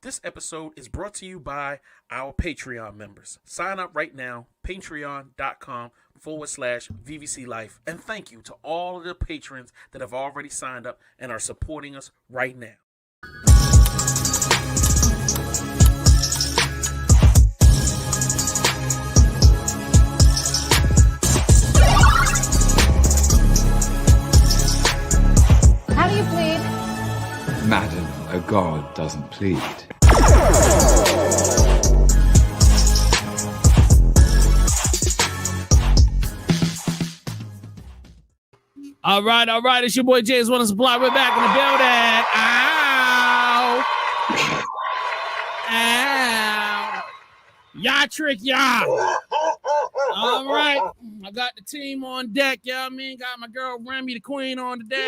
This episode is brought to you by our Patreon members. Sign up right now, patreon.com/VVC Life. And thank you to all of the patrons that have already signed up and are supporting us right now. How do you plead? Madam, a god doesn't plead. All right. It's your boy James Wanna Supply. We're back in the building. Ow. Y'all trick y'all. All right. I got the team on deck. You know what I mean? Got my girl Remy the Queen on the deck.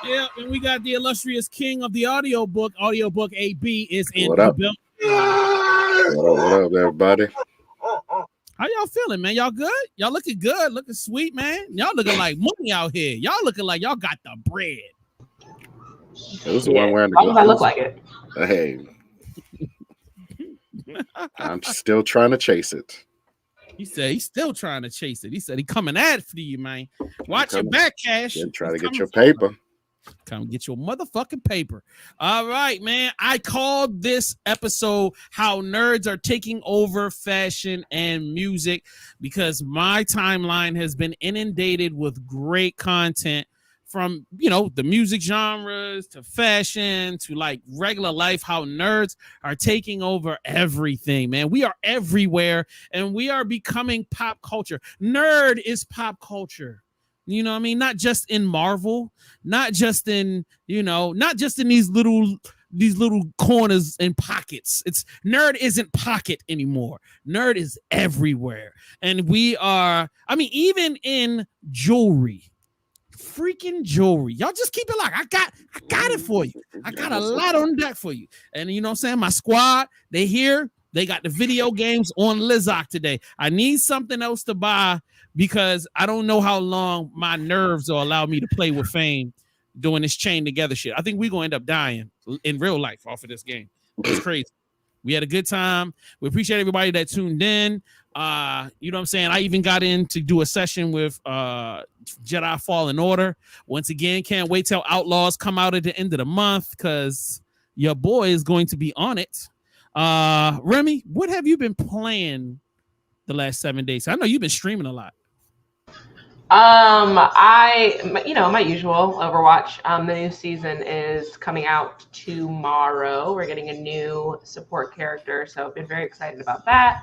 Yeah, and we got the illustrious king of the audiobook. Audiobook AB is in the building. What up, everybody? How y'all feeling, man? Y'all good? Y'all looking good, looking sweet, man. Y'all looking like money out here. Y'all looking like y'all got the bread. This is one wearing the Why does that look like it? Hey, I'm still trying to chase it. He said he's still trying to chase it. He said he coming after you, man. Watch your back, Cash. Try to get your paper. Come get your motherfucking paper. All right, man. I called this episode How Nerds Are Taking Over Fashion and Music because my timeline has been inundated with great content from, the music genres to fashion to like regular life, how nerds are taking over everything, man. We are everywhere and we are becoming pop culture. Nerd is pop culture. You know what I mean? Not just in Marvel, not just in these little corners and pockets. It's nerd isn't pocket anymore. Nerd is everywhere. And we are, even in jewelry, freaking jewelry. Y'all just keep it locked. I got it for you. I got a lot on deck for you. And you know what I'm saying? My squad, they here. They got the video games on Lizzock today. I need something else to buy because I don't know how long my nerves will allow me to play with Fame doing this chain together shit. I think we're going to end up dying in real life off of this game. It's crazy. We had a good time. We appreciate everybody that tuned in. You know what I'm saying? I even got in to do a session with Jedi Fallen Order. Once again, can't wait till Outlaws come out at the end of the month because your boy is going to be on it. Remy, what have you been playing the last 7 days? I know you've been streaming a lot. My usual Overwatch. The new season is coming out tomorrow. We're getting a new support character, so I've been very excited about that.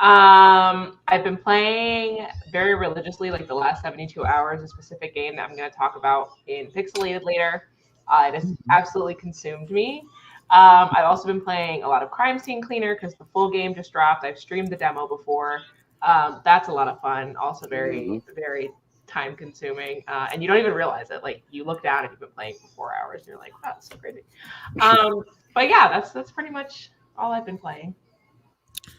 I've been playing very religiously, like the last 72 hours, a specific game that I'm going to talk about in Pixelated later. It has absolutely consumed me. I've also been playing a lot of Crime Scene Cleaner because the full game just dropped. I've streamed the demo before. That's a lot of fun. Also very, very time consuming. And you don't even realize it. Like you look down and you've been playing for 4 hours and you're like, wow, that's so crazy. But yeah, that's pretty much all I've been playing.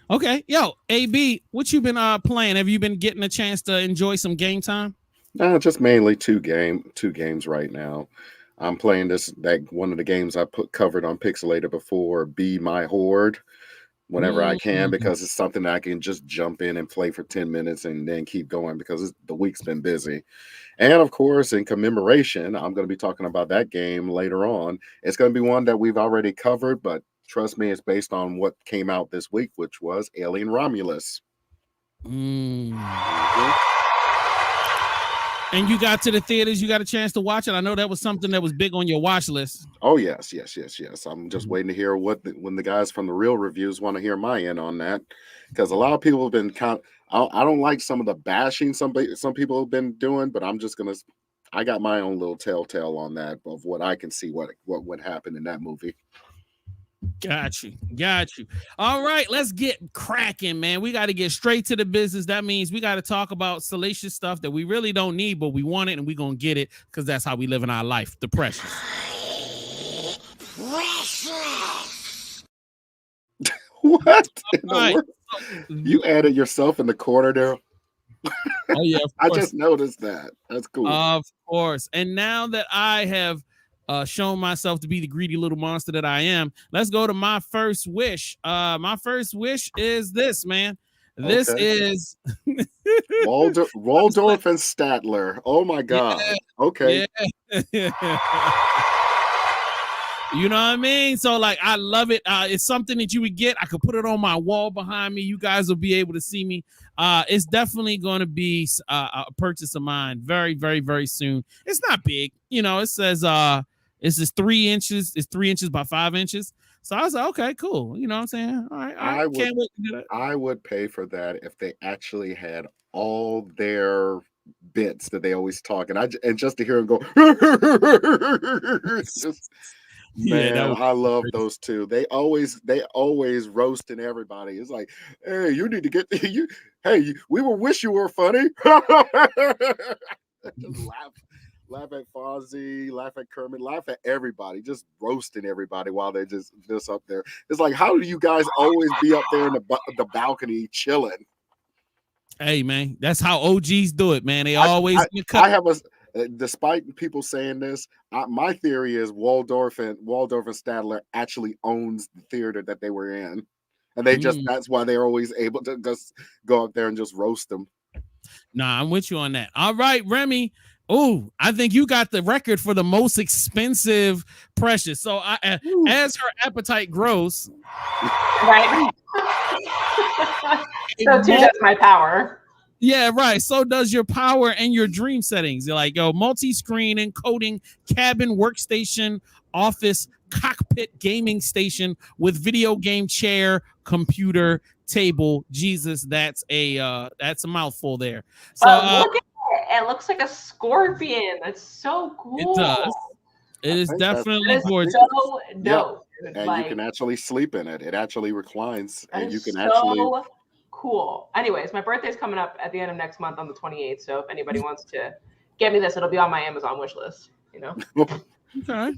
Okay. Yo, AB, what you been playing? Have you been getting a chance to enjoy some game time? No, just mainly two games right now. I'm playing one of the games I covered on Pixelator before, Be My Horde, whenever I can, because it's something that I can just jump in and play for 10 minutes and then keep going because the week's been busy. And of course, in commemoration, I'm going to be talking about that game later on. It's going to be one that we've already covered, but trust me, it's based on what came out this week, which was Alien Romulus. And you got to the theaters, you got a chance to watch it. I know that was something that was big on your watch list. Oh, yes. I'm just waiting to hear when the guys from the Real Reviews want to hear my end on that. Because a lot of people have been I don't like some of the bashing some people have been doing, but I got my own little telltale on that of what I can see what happened in that movie. Got you. All right, let's get cracking, man. We got to get straight to the business. That means we got to talk about salacious stuff that we really don't need, but we want it and we're going to get it because that's how we live in our life. The precious. What? You added yourself in the corner there. Oh yeah, of I course. just noticed that. That's cool. Of course. And now that I have shown myself to be the greedy little monster that I am, let's go to my first wish. My first wish is this, man. This Okay. is Waldorf and Statler. Oh my God. Okay. yeah. You know what I mean? So like, I love it. It's something that you would get. I could put it on my wall behind me. You guys will be able to see me. It's definitely going to be a purchase of mine very, very, very soon. It's not big. You know, it says it's just 3 inches. It's 3 inches by 5 inches. So I was like, okay, cool. You know what I'm saying? All right. I can't wait to do that. I would pay for that if they actually had all their bits that they always talk, and just to hear them go, just, man, Yeah, I love those two. They always roasting everybody. It's like, hey, you need to get you. Hey, we will wish you were funny. Just laugh at Fozzie, laugh at Kermit, laugh at everybody, just roasting everybody while they're just up there. It's like, how do you guys always be up there in the balcony chilling? Hey man, that's how OGs do it, man. They always I have a, despite people saying this, my theory is Waldorf and Stadler actually owns the theater that they were in, and they just that's why they're always able to just go up there and just roast them. Nah, I'm with you on that. All right, Remy. Oh, I think you got the record for the most expensive Precious. So as her appetite grows, right? So too does my power. Yeah, right. So does your power and your dream settings. You're like, yo, multi-screen encoding, cabin, workstation, office, cockpit, gaming station with video game chair, computer, table. Jesus, that's a mouthful there. So look at it. It looks like a scorpion. That's so cool. It does. It is definitely gorgeous. So dope. Yep. And you can actually sleep in it. It actually reclines, and you can so actually. Cool. Anyways, my birthday's coming up at the end of next month on the 28th. So if anybody wants to get me this, it'll be on my Amazon wish list. You know. Okay.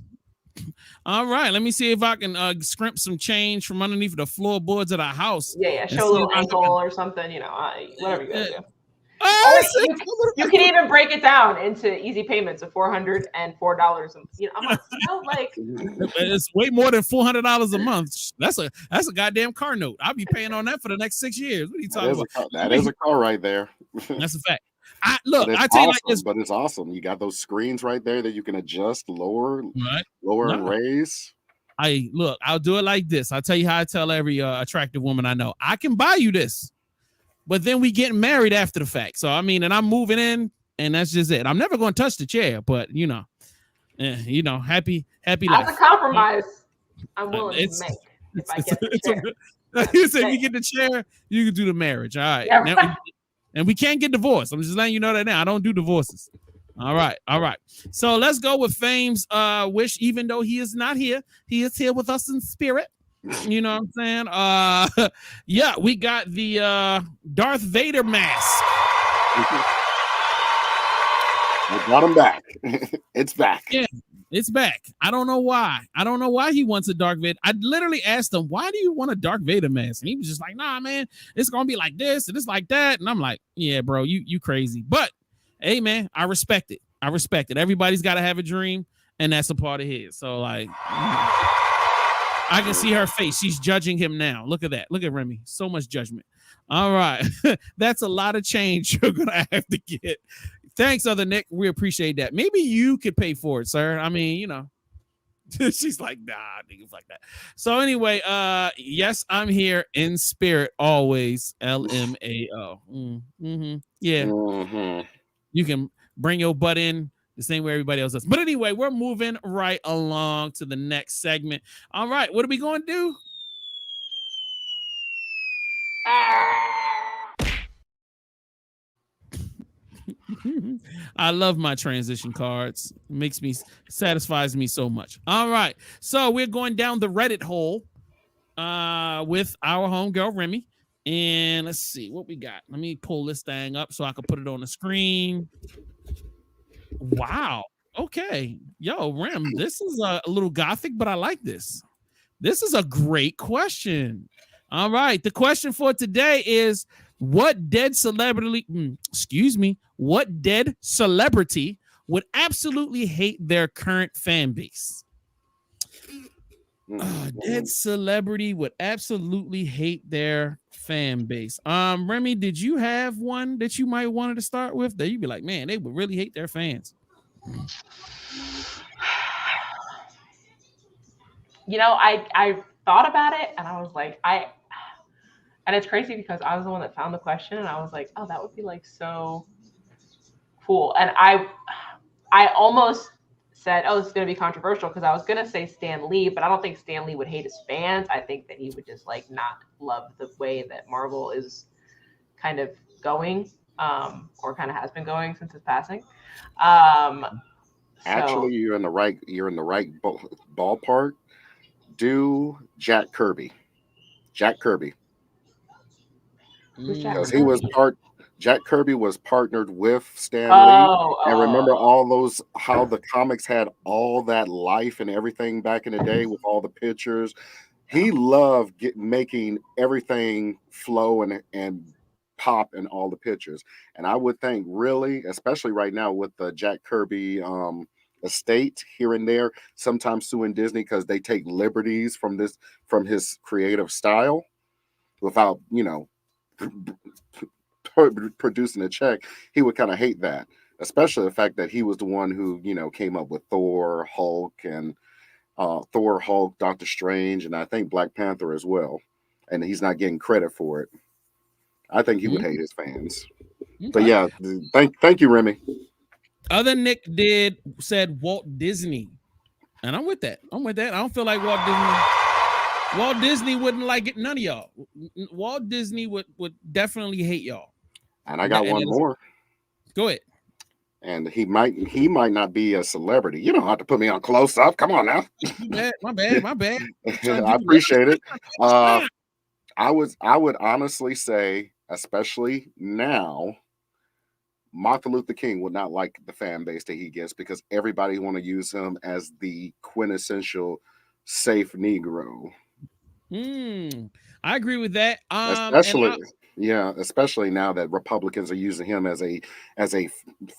All right. Let me see if I can scrimp some change from underneath the floorboards of the house. Yeah. Show a little ankle or something. You know, whatever you guys do. You can even break it down into easy payments of $404. You know, I'm like, it's way more than $400 a month. That's a goddamn car note. I'll be paying on that for the next 6 years. What are you talking about? That is a car right there. That's a fact. I tell you like this, but it's awesome. You got those screens right there that you can adjust, lower, and raise. I'll do it like this. I'll tell you how I tell every attractive woman I know. I can buy you this. But then we get married after the fact. So, I mean, and I'm moving in, and that's just it. I'm never going to touch the chair, but, happy life. That's a compromise I'm willing to make if I get the chair. You said you get the chair, you can do the marriage. All right. Yeah, now, and we can't get divorced. I'm just letting you know that now. I don't do divorces. All right. So let's go with Fame's wish, even though he is not here. He is here with us in spirit. You know what I'm saying? Yeah, we got the Darth Vader mask. I got him back. It's back. Yeah, it's back. I don't know why. He wants a Darth Vader. I literally asked him, why do you want a Darth Vader mask? And he was just like, nah, man, it's gonna be like this and it's like that. And I'm like, yeah, bro, you crazy. But hey, man, I respect it. Everybody's got to have a dream, and that's a part of his. So like. I can see her face. She's judging him now. Look at that. Look at Remy. So much judgment. All right. That's a lot of change you're going to have to get. Thanks, Other Nick. We appreciate that. Maybe you could pay for it, sir. I mean, she's like, nah, niggas like that. So anyway, yes, I'm here in spirit always. LMAO. Yeah. Mm-hmm. You can bring your butt in the same way everybody else does. But anyway, we're moving right along to the next segment. All right, what are we going to do? I love my transition cards. It satisfies me so much. All right, so we're going down the Reddit hole with our homegirl Remy. And let's see what we got. Let me pull this thing up so I can put it on the screen. Wow. Okay. Yo, Rem, this is a little gothic, but I like this. This is a great question. All right. The question for today is, What dead celebrity? What dead celebrity would absolutely hate their current fan base? Dead celebrity would absolutely hate their fan base. Remy, did you have one that you might wanted to start with that you'd be like, man, they would really hate their fans? You know, I thought about it and I was like, and it's crazy because I was the one that found the question and I was like, oh, that would be like so cool. And I almost said, oh, this is going to be controversial because I was going to say Stan Lee, but I don't think Stan Lee would hate his fans. I think that he would just like not love the way that Marvel is kind of going, or kind of has been going since his passing. Actually, you're in the right ballpark. Do Jack Kirby. Jack Kirby. Who's Jack Because Kirby? he was Jack Kirby was partnered with Stan Lee. And remember all those, how the comics had all that life and everything back in the day with all the pictures. He loved making everything flow and pop in all the pictures. And I would think really, especially right now with the Jack Kirby estate here and there, sometimes suing Disney because they take liberties from his creative style without, producing a check. He would kind of hate that, especially the fact that he was the one who came up with Thor, Hulk, and Doctor Strange, and I think Black Panther as well, and he's not getting credit for it. I think he would hate his fans. Okay. But yeah, thank you, Remy. Other Nick said Walt Disney, and I'm with that. I don't feel like Walt Disney wouldn't like it. None of y'all. Walt Disney would definitely hate y'all. And I got one more. Go ahead. And he might not be a celebrity. You don't have to put me on close up. Come on now. My bad. I appreciate it. I would honestly say, especially now, Martin Luther King would not like the fan base that he gets because everybody want to use him as the quintessential safe Negro. I agree with that. Especially now that Republicans are using him as a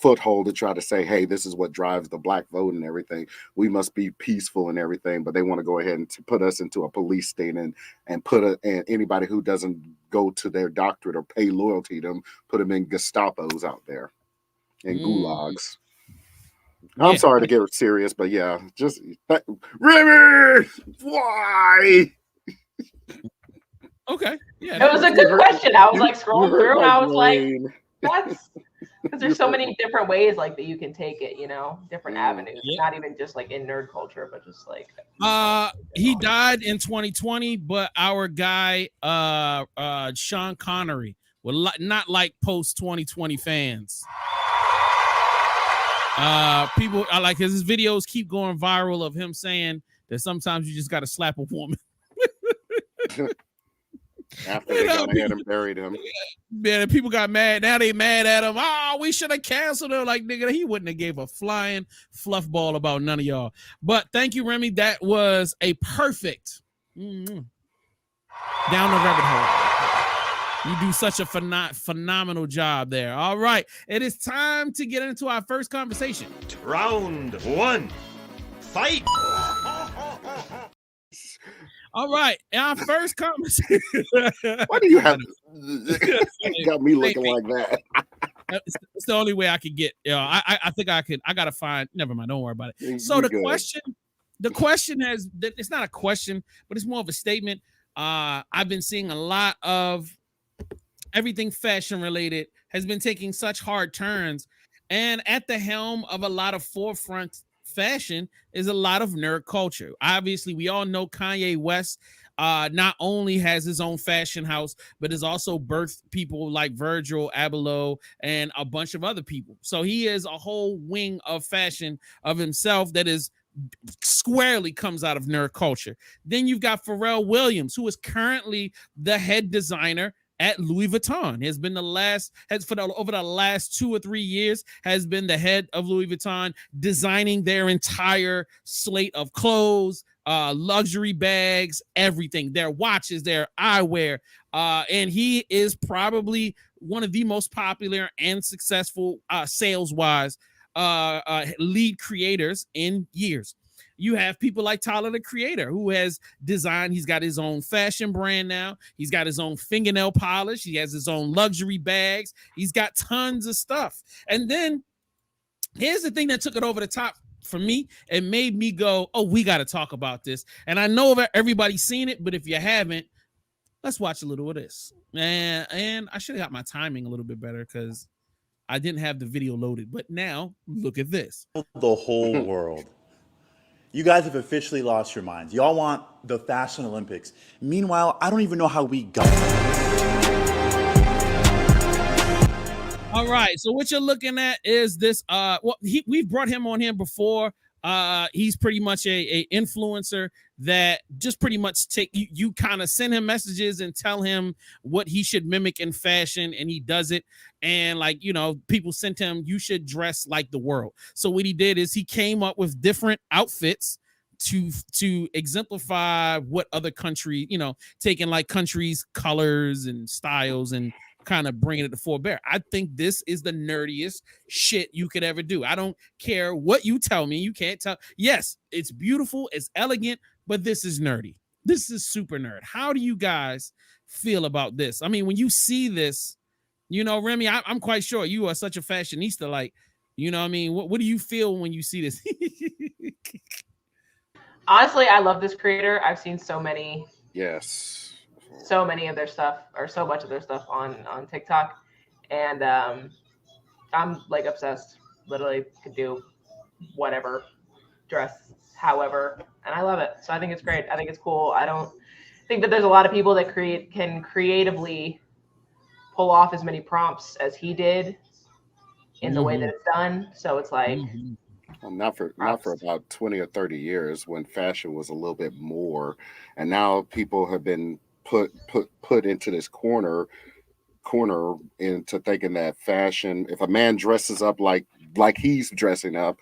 foothold to try to say, hey, this is what drives the black vote and everything. We must be peaceful and everything, but they want to go ahead and put us into a police state and put anybody who doesn't go to their doctorate or pay loyalty to them, put them in Gestapos out there and gulags. I'm sorry to get serious, but yeah, just Remy, why? Okay. Yeah. It was a good question. I was like scrolling through and I was like, that's because there's so many different ways like that you can take it, different avenues. Yeah. Not even just like in nerd culture, but just like he died in 2020, but our guy Sean Connery will not like post 2020 fans. People I like his videos keep going viral of him saying that sometimes you just got to slap a woman. After they got ahead and buried him. Man, people got mad. Now they mad at him. Oh, we should have canceled him. Like, nigga, he wouldn't have gave a flying fluff ball about none of y'all. But thank you, Remy. That was a perfect down the rabbit hole. You do such a phenomenal job there. All right. It is time to get into our first conversation. Round one. Fight. All right, our first conversation. Why do you have? You got me looking like that. It's the only way I could get. I think I could. I gotta find. Never mind. Don't worry about it. So the question has. It's not a question, but it's more of a statement. I've been seeing a lot of everything fashion related has been taking such hard turns, and at the helm of a lot of forefront fashion is a lot of nerd culture. Obviously, we all know Kanye West not only has his own fashion house, but has also birthed people like Virgil Abloh and a bunch of other people. So he is a whole wing of fashion of himself that is squarely comes out of nerd culture. Then you've got Pharrell Williams, who is currently the head designer at Louis Vuitton. Has been over the last 2 or 3 years has been the head of Louis Vuitton, designing their entire slate of clothes, luxury bags, everything, their watches, their eyewear. And he is probably one of the most popular and successful sales wise lead creators in years. You have people like Tyler, the Creator, who has designed, he's got his own fashion brand now. He's got his own fingernail polish. He has his own luxury bags. He's got tons of stuff. And then here's the thing that took it over the top for me. It made me go, oh, we got to talk about this. And I know that everybody's seen it, but if you haven't, let's watch a little of this. And I should have got my timing a little bit better because I didn't have the video loaded. But now look at this. The whole world. You guys have officially lost your minds. Y'all want the Fashion Olympics. Meanwhile, I don't even know how we got there. All right, so what you're looking at is this. We've brought him on here before. He's pretty much a influencer that just pretty much take you kind of send him messages and tell him what he should mimic in fashion, and he does it. And like, you know, people sent him, you should dress like the world. So what he did is he came up with different outfits to exemplify what other country, you know, taking like countries' colors and styles and kind of bringing it to forbear. I think this is the nerdiest shit you could ever do. I don't care what you tell me. You can't tell. Yes, it's beautiful, it's elegant, but this is nerdy. This is super nerd. How do you guys feel about this? I mean, when you see this, you know, Remy, I'm quite sure you are such a fashionista. Like, you know what I mean? What do you feel when you see this? Honestly, I love this creator. I've seen so many of their stuff, or so much of their stuff on TikTok, and I'm like obsessed. Literally could do whatever, dress however, and I love it. So I think it's great. I think it's cool. I don't think that there's a lot of people that can creatively pull off as many prompts as he did in the way that it's done. So it's like well, not for about 20 or 30 years when fashion was a little bit more, and now people have been put into this corner into thinking that fashion, if a man dresses up like he's dressing up,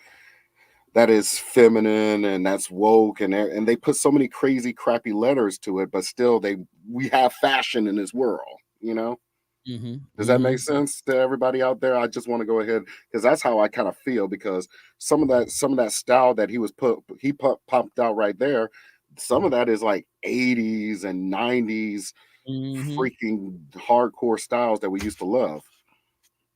that is feminine and that's woke, and they put so many crazy crappy letters to it, but still we have fashion in this world, you know. Does that make sense to everybody out there? I just want to go ahead because that's how I kind of feel, because some of that style that he popped out right there, some of that is like 80s and 90s freaking hardcore styles that we used to love.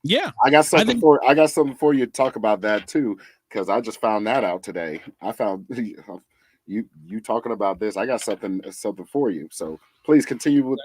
Yeah, I got something for you to talk about that too, because I just found that out today. I found you talking about this. I got something for you. So please continue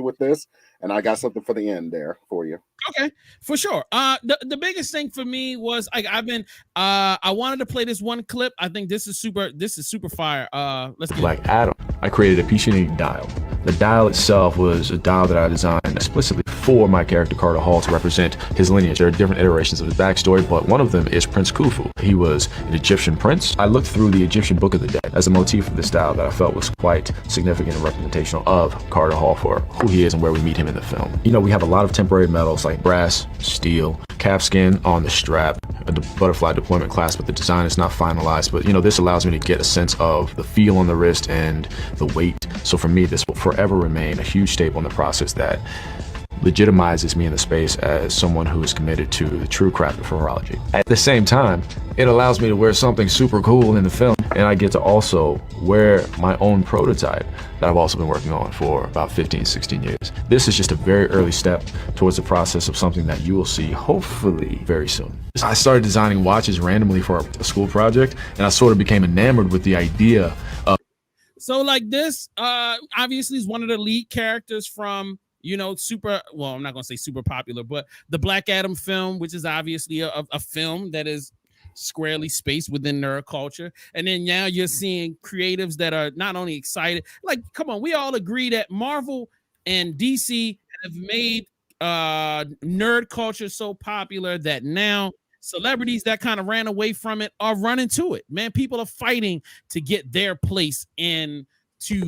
with this, and I got something for the end there for you. Okay, for sure. The biggest thing for me was I wanted to play this one clip. I think this is super fire. Let's get Black Adam. I created a PC dial. The dial itself was a dial that I designed explicitly for my character Carter Hall to represent his lineage. There are different iterations of his backstory, but one of them is Prince Khufu. He was an Egyptian prince. I looked through the Egyptian Book of the Dead as a motif of this style that I felt was quite significant and representational of Carter Hall for who he is and where we meet him in the film. You know, we have a lot of temporary metals like brass, steel, calfskin on the strap, the butterfly deployment clasp, but the design is not finalized. But you know, this allows me to get a sense of the feel on the wrist and the weight. So for me, this will forever remain a huge staple in the process that legitimizes me in the space as someone who is committed to the true craft of horology. At the same time, it allows me to wear something super cool in the film, and I get to also wear my own prototype that I've also been working on for about 15, 16 years. This is just a very early step towards the process of something that you will see hopefully very soon. I started designing watches randomly for a school project, and I sort of became enamored with the idea of. So like this, obviously is one of the lead characters from, you know, I'm not going to say super popular, but the Black Adam film, which is obviously a film that is squarely spaced within nerd culture. And then now you're seeing creatives that are not only excited, like, come on, we all agree that Marvel and DC have made nerd culture so popular that now celebrities that kind of ran away from it are running to it. Man, people are fighting to get their place into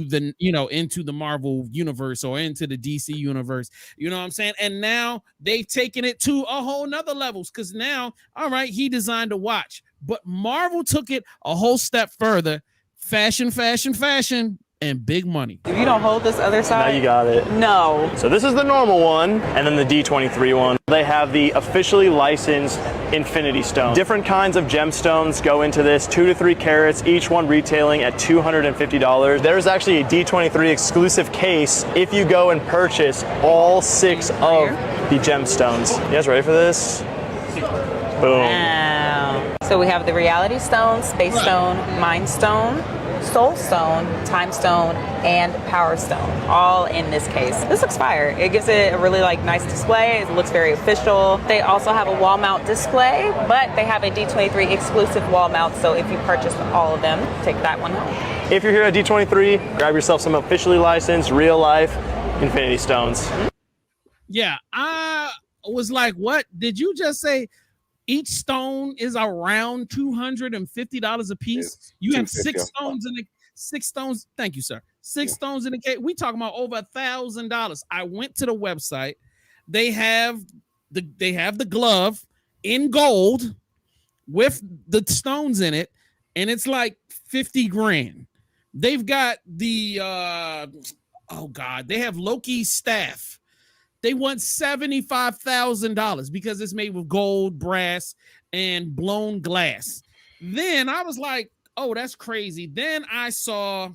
the Marvel universe or into the DC universe. You know what I'm saying? And now they've taken it to a whole nother levels, because now, all right, he designed a watch, but Marvel took it a whole step further fashion, and big money. If you don't hold this other side, now you got it. No. So this is the normal one, and then the D23 one. They have the officially licensed Infinity Stone. Different kinds of gemstones go into this, 2 to 3 carats, each one retailing at $250. There's actually a D23 exclusive case if you go and purchase all 6 of the gemstones. You guys ready for this? Boom. Wow. So we have the Reality Stone, Space Stone, Mind Stone, Soul Stone, Time Stone, and Power Stone, all in this case. This looks fire. It gives it a really nice display. It looks very official. They also have a wall mount display, but they have a D23 exclusive wall mount, so if you purchase all of them, take that one home. If you're here at D23, grab yourself some officially licensed, real life Infinity Stones. Yeah, I was like, what? Did you just say each stone is around $250 a piece? You have 6 stones in the 6 stones. Thank you, sir. 6 stones in the case. We talking about over $1,000. I went to the website. They have the glove in gold with the stones in it, and it's like 50 grand. They've got the they have Loki's staff. They want $75,000 because it's made with gold, brass, and blown glass. Then I was like, oh, that's crazy. Then I saw,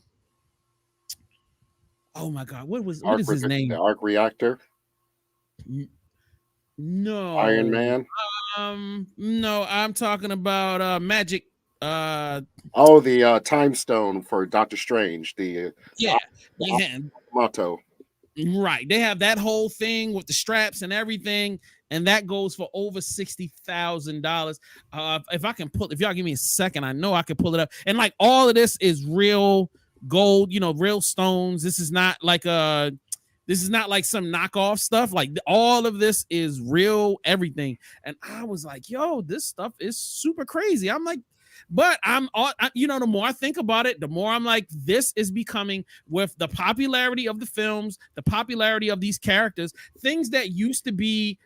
oh my God, what is his name? The arc reactor. No. Iron Man. No, I'm talking about magic. The time stone for Doctor Strange. The motto. Right. They have that whole thing with the straps and everything, and that goes for over $60,000. If y'all give me a second, I know I can pull it up. And like all of this is real gold, real stones. This is not like some knockoff stuff. Like all of this is real everything. And I was like, yo, this stuff is super crazy. I'm like, but the more I think about it, the more I'm like, this is becoming, with the popularity of the films, the popularity of these characters, things that used to be,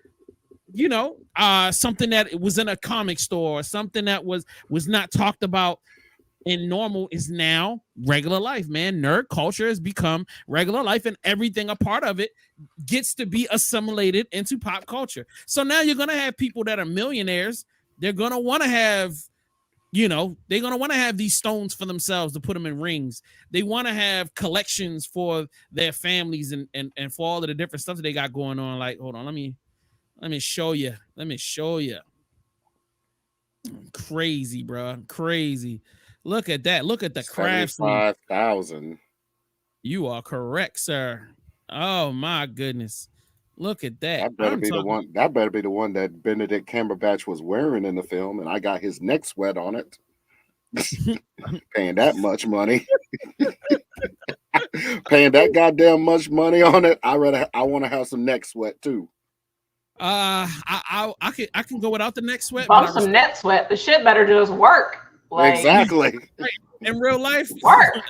something that was in a comic store, or something that was not talked about in normal, is now regular life, man. Nerd culture has become regular life, and everything a part of it gets to be assimilated into pop culture. So now you're going to have people that are millionaires. They're going to want to have, they're going to want to have these stones for themselves to put them in rings. They want to have collections for their families and for all of the different stuff that they got going on. Like, hold on, let me show you. Crazy, bro. Crazy. Look at that. Look at the craftsman. 5,000. You are correct, sir. Oh my goodness. Look at that. That better be the one that Benedict Cumberbatch was wearing in the film, and I got his neck sweat on it. Paying that much money. Paying that goddamn much money on it. I want to have some neck sweat too. I can go without the neck sweat. Bump some neck sweat. The shit better just work. Exactly. In real life. Work.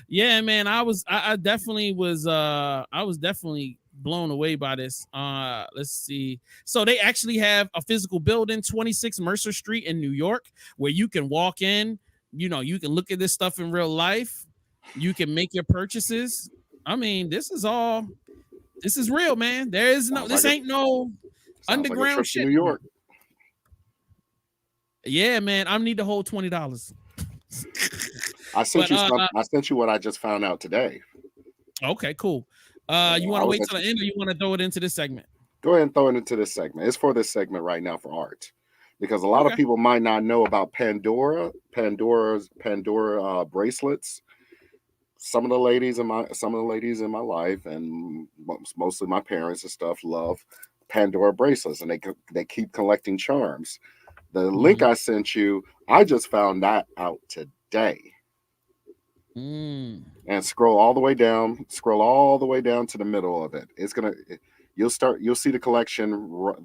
Yeah, man, I was definitely blown away by this. Let's see. So they actually have a physical building, 26 Mercer Street in New York, where you can walk in, you can look at this stuff in real life. You can make your purchases. I mean, this is real, man. Ain't no underground shit. New York. Yeah, man, I need the whole $20. I sent you what I just found out today. Okay, cool. You want to wait till the end, or you want to throw it into this segment? Go ahead and throw it into this segment. It's for this segment right now for art, because a lot of people might not know about Pandora's bracelets. Some of the ladies in my life, and mostly my parents and stuff, love Pandora bracelets, and they keep collecting charms. The link I sent you, I just found that out today. And scroll all the way down to the middle of it. You'll see the collection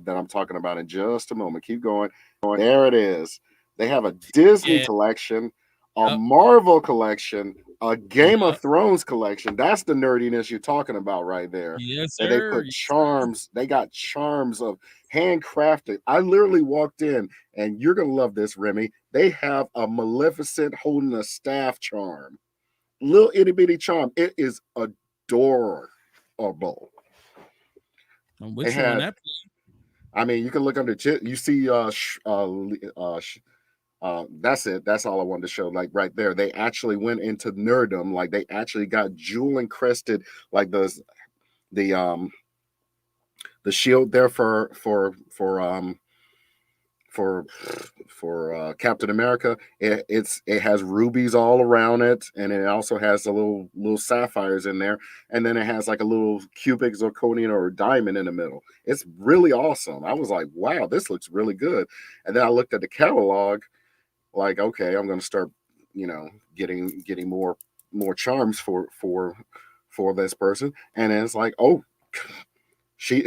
that I'm talking about in just a moment. Keep going. There it is. They have a Disney collection, a Marvel collection, a Game of Thrones collection. That's the nerdiness you're talking about right there. Yes, sir. And they put charms. They got charms of handcrafted. I literally walked in, and you're gonna love this, Remy. They have a Maleficent holding a staff charm, little itty bitty charm. It is adorable. I'm They with you on had, that. I mean, you can look under. You see, that's it. That's all I wanted to show. Like right there, they actually went into nerdom. Like they actually got jewel encrusted, like the shield there for Captain America. It has rubies all around it, and it also has a little sapphires in there, and then it has like a little cubic zirconium or diamond in the middle. It's really awesome. I was like, wow, this looks really good. And then I looked at the catalog, like, okay, I'm gonna start, getting more charms for this person, and then it's like, oh, she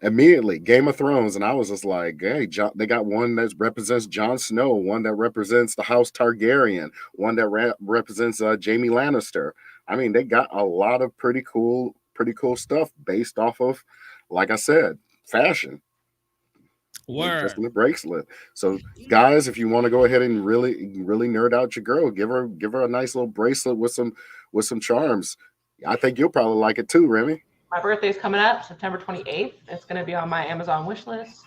immediately Game of Thrones, and I was just like, hey, they got one that represents Jon Snow, one that represents the House Targaryen, one that represents Jaime Lannister. I mean, they got a lot of pretty cool stuff based off of, like I said, fashion. Just in the bracelet. So, guys, if you want to go ahead and really nerd out your girl, give her a nice little bracelet with some charms. I think you'll probably like it too, Remy. My birthday's coming up, September 28th. It's going to be on my Amazon wish list.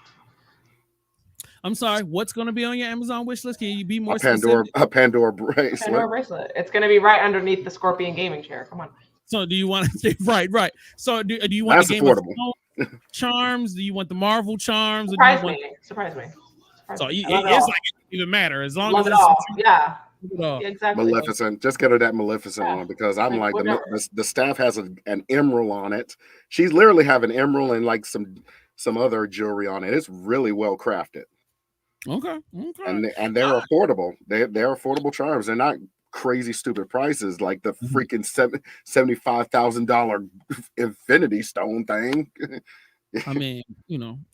I'm sorry, what's going to be on your Amazon wish list? Can you be more specific? A Pandora bracelet. Pandora bracelet. It's going to be right underneath the Scorpion gaming chair. Come on. So do you want to right? So do you want the Game of Thrones charms? Do you want the Marvel charms? Surprise me. So it's like it doesn't even matter as long as it's all. Yeah. Exactly. Maleficent. Just get her that Maleficent one, because I'm like the staff has an emerald on it. She's literally have an emerald and like some other jewelry on it. It's really well crafted. Okay. And they're affordable. They're affordable charms. They're not crazy stupid prices like the freaking $75,000 Infinity Stone thing. I mean,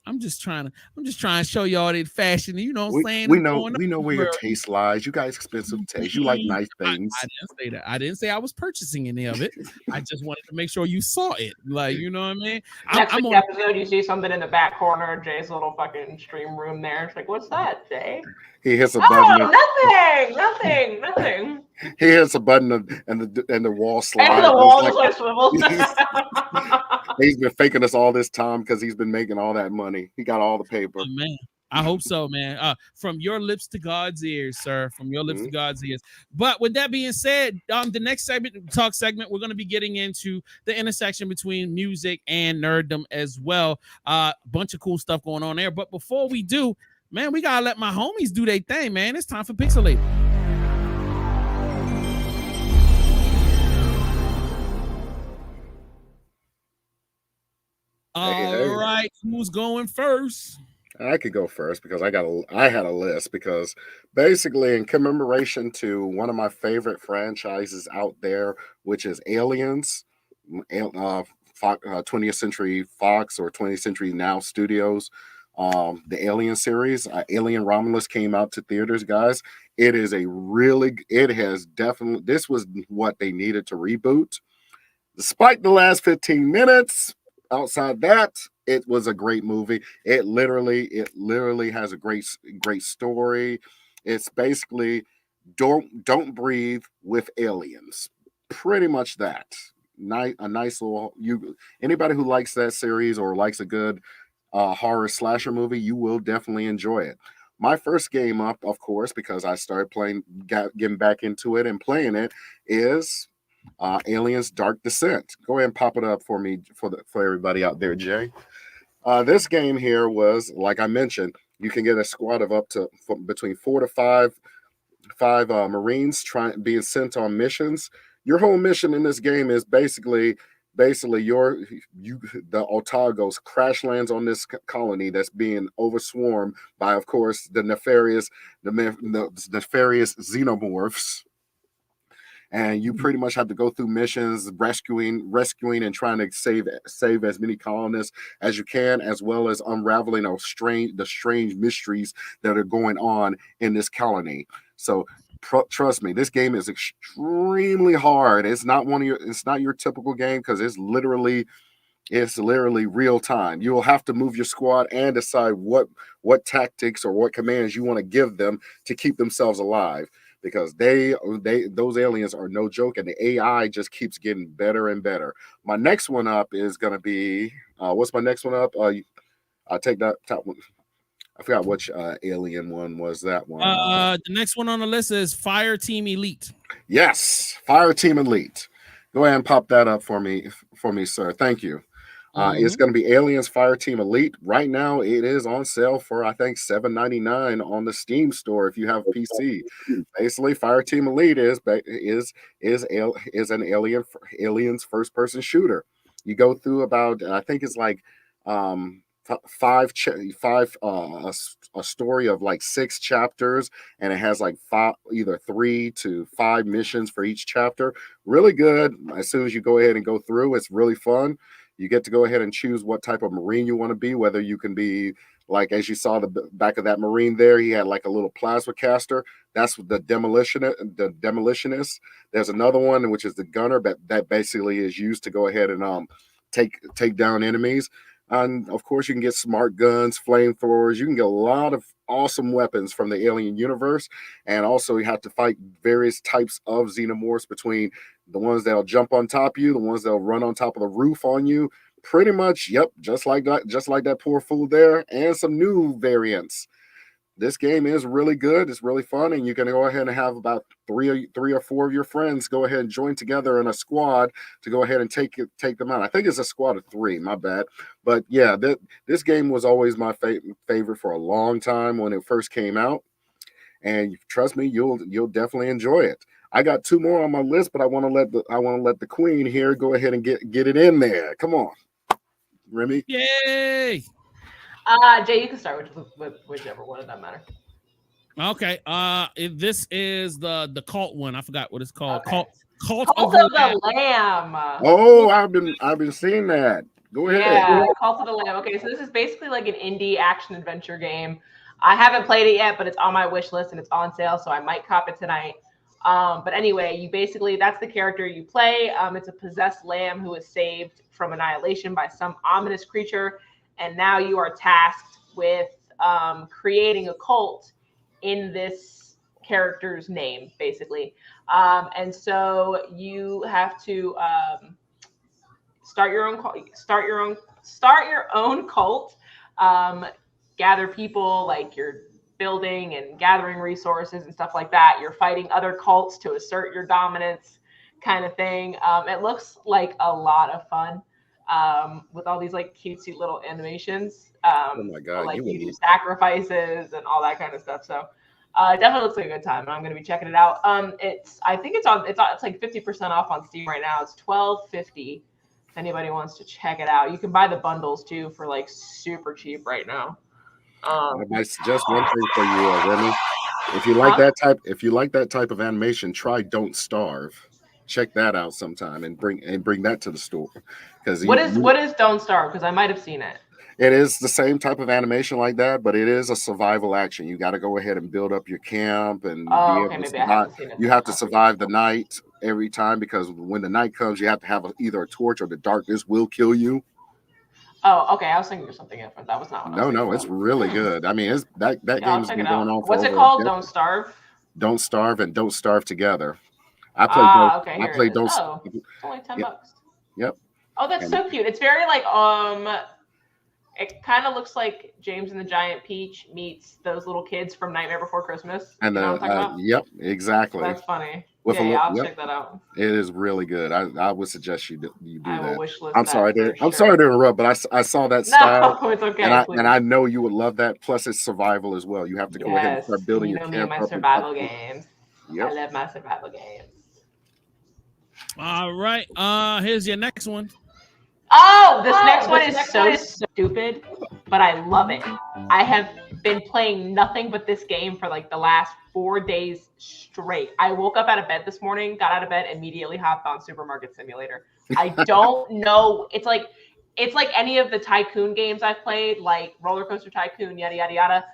I'm just trying to show y'all that fashion. You know what I'm saying? We know where your taste lies. You got expensive taste. You like nice things. I didn't say that. I didn't say I was purchasing any of it. I just wanted to make sure you saw it. Like, you know what I mean? Next week's episode, you see something in the back corner of Jay's little fucking stream room there. It's like, what's that, Jay? He hits a button. Nothing. He hits a button and the wall slides. And the wall just like swivels. He's been faking us all this time because he's been making all that money. He got all the paper. Oh, man. I hope so, man. From your lips to God's ears, sir. From your lips to God's ears. But with that being said, the next segment, we're going to be getting into the intersection between music and nerddom as well. A bunch of cool stuff going on there. But before we do, man, we gotta let my homies do their thing, man. It's time for Pixelated. All right, who's going first? I could go first because I had a list, because basically in commemoration to one of my favorite franchises out there, which is Aliens, 20th Century Fox or 20th Century Now Studios. The Alien series, Alien Romulus, came out to theaters, guys. This was what they needed to reboot. Despite the last 15 minutes, outside that, it was a great movie. It literally has a great story. It's basically don't breathe with aliens. Pretty much that. A nice little, anybody who likes that series or likes a good horror slasher movie, you will definitely enjoy it. My first game up, of course, because I started getting back into it and playing it, is Aliens Dark Descent. Go ahead and pop it up for me, for everybody out there, Jay. This game here was, like I mentioned, you can get a squad of up to between 4 to 5 Marines being sent on missions. Your whole mission in this game is basically the Otagos crash lands on this colony that's being overswarmed by, of course, the nefarious xenomorphs. And you pretty much have to go through missions, rescuing and trying to save as many colonists as you can, as well as unraveling the strange mysteries that are going on in this colony. So trust me, this game is extremely hard. It's not your typical game, because it's literally It's literally real time. You will have to move your squad and decide what tactics or what commands you want to give them to keep themselves alive, because those aliens are no joke, and the AI just keeps getting better and better. My next one up is going to be what's my next one up? I'll take that top one. I forgot which alien one was that one. The next one on the list is Fire Team Elite. Yes, Fire Team Elite. Go ahead and pop that up for me, sir. Thank you. It's going to be Aliens Fire Team Elite. Right now, it is on sale for I think $7.99 on the Steam store if you have a PC. Basically, Fire Team Elite is an aliens first person shooter. You go through about I think it's like five a story of like 6 chapters, and it has like either 3 to 5 missions for each chapter. Really good. As soon as you go ahead and go through, it's really fun. You get to go ahead and choose what type of Marine you want to be, whether you can be like, as you saw the back of that Marine there, he had like a little plasma caster. That's the demolitionist. There's another one, which is the gunner, that basically is used to go ahead and take down enemies. And of course, you can get smart guns, flamethrowers. You can get a lot of awesome weapons from the alien universe. And also, you have to fight various types of xenomorphs, between the ones that'll jump on top of you, the ones that'll run on top of the roof on you. Pretty much, yep, just like that poor fool there, and some new variants. This game is really good. It's really fun, and you can go ahead and have about three or four of your friends go ahead and join together in a squad to go ahead and take them out. I think it's a squad of 3. My bad, but yeah, this game was always my favorite for a long time when it first came out, and trust me, you'll definitely enjoy it. I got 2 more on my list, but I want to let the queen here go ahead and get it in there. Come on, Remy. Yay! Jay, you can start with whichever one. It doesn't matter. Okay. This is the cult one. I forgot what it's called. Okay. Cult of the Lamb. Oh, I've been seeing that. Go ahead. Yeah, Cult of the Lamb. Okay, so this is basically like an indie action adventure game. I haven't played it yet, but it's on my wish list and it's on sale, so I might cop it tonight. But anyway, that's the character you play. It's a possessed lamb who is saved from annihilation by some ominous creature, and now you are tasked with creating a cult in this character's name, basically. And so you have to start your own cult. Gather people, like you're building and gathering resources and stuff like that. You're fighting other cults to assert your dominance, kind of thing. It looks like a lot of fun with all these like cutesy little animations. Oh my god! Like you do sacrifices and all that kind of stuff. So it definitely looks like a good time, and I'm going to be checking it out. It's like 50% off on Steam right now. It's $12.50. If anybody wants to check it out, you can buy the bundles too for like super cheap right now. I suggest one thing for you, Remy. If you like that type of animation, try Don't Starve. Check that out sometime and bring that to the store. Because what is Don't Starve? Because I might have seen it. It is the same type of animation like that, but it is a survival action. You got to go ahead and build up your camp and you have to survive the night every time, because when the night comes, you have to have either a torch or the darkness will kill you. Oh, okay. I was thinking of something different. That was not what No, it's really good. I mean, that game's been going on for What's it called? Don't Starve? Don't Starve and Don't Starve Together. I played Don't Starve. It's only $10. Yep. Oh, that's so cute. It's very like it kind of looks like James and the Giant Peach meets those little kids from Nightmare Before Christmas. And yep, exactly. That's funny. I'll check that out. It is really good. I would suggest you do that. Wish list I'm sorry to interrupt, but I saw that style. No, it's okay. And I know you would love that. Plus, it's survival as well. You have to go ahead and start building your camp. Me and my survival games. Yep. I love my survival games. All right. Here's your next one. Oh, this next one is so stupid, but I love it. I have been playing nothing but this game for like the last 4 days straight. I woke up out of bed this morning, got out of bed, immediately hopped on Supermarket Simulator. I don't know. It's like any of the tycoon games I've played, like Roller Coaster Tycoon, yada, yada, yada.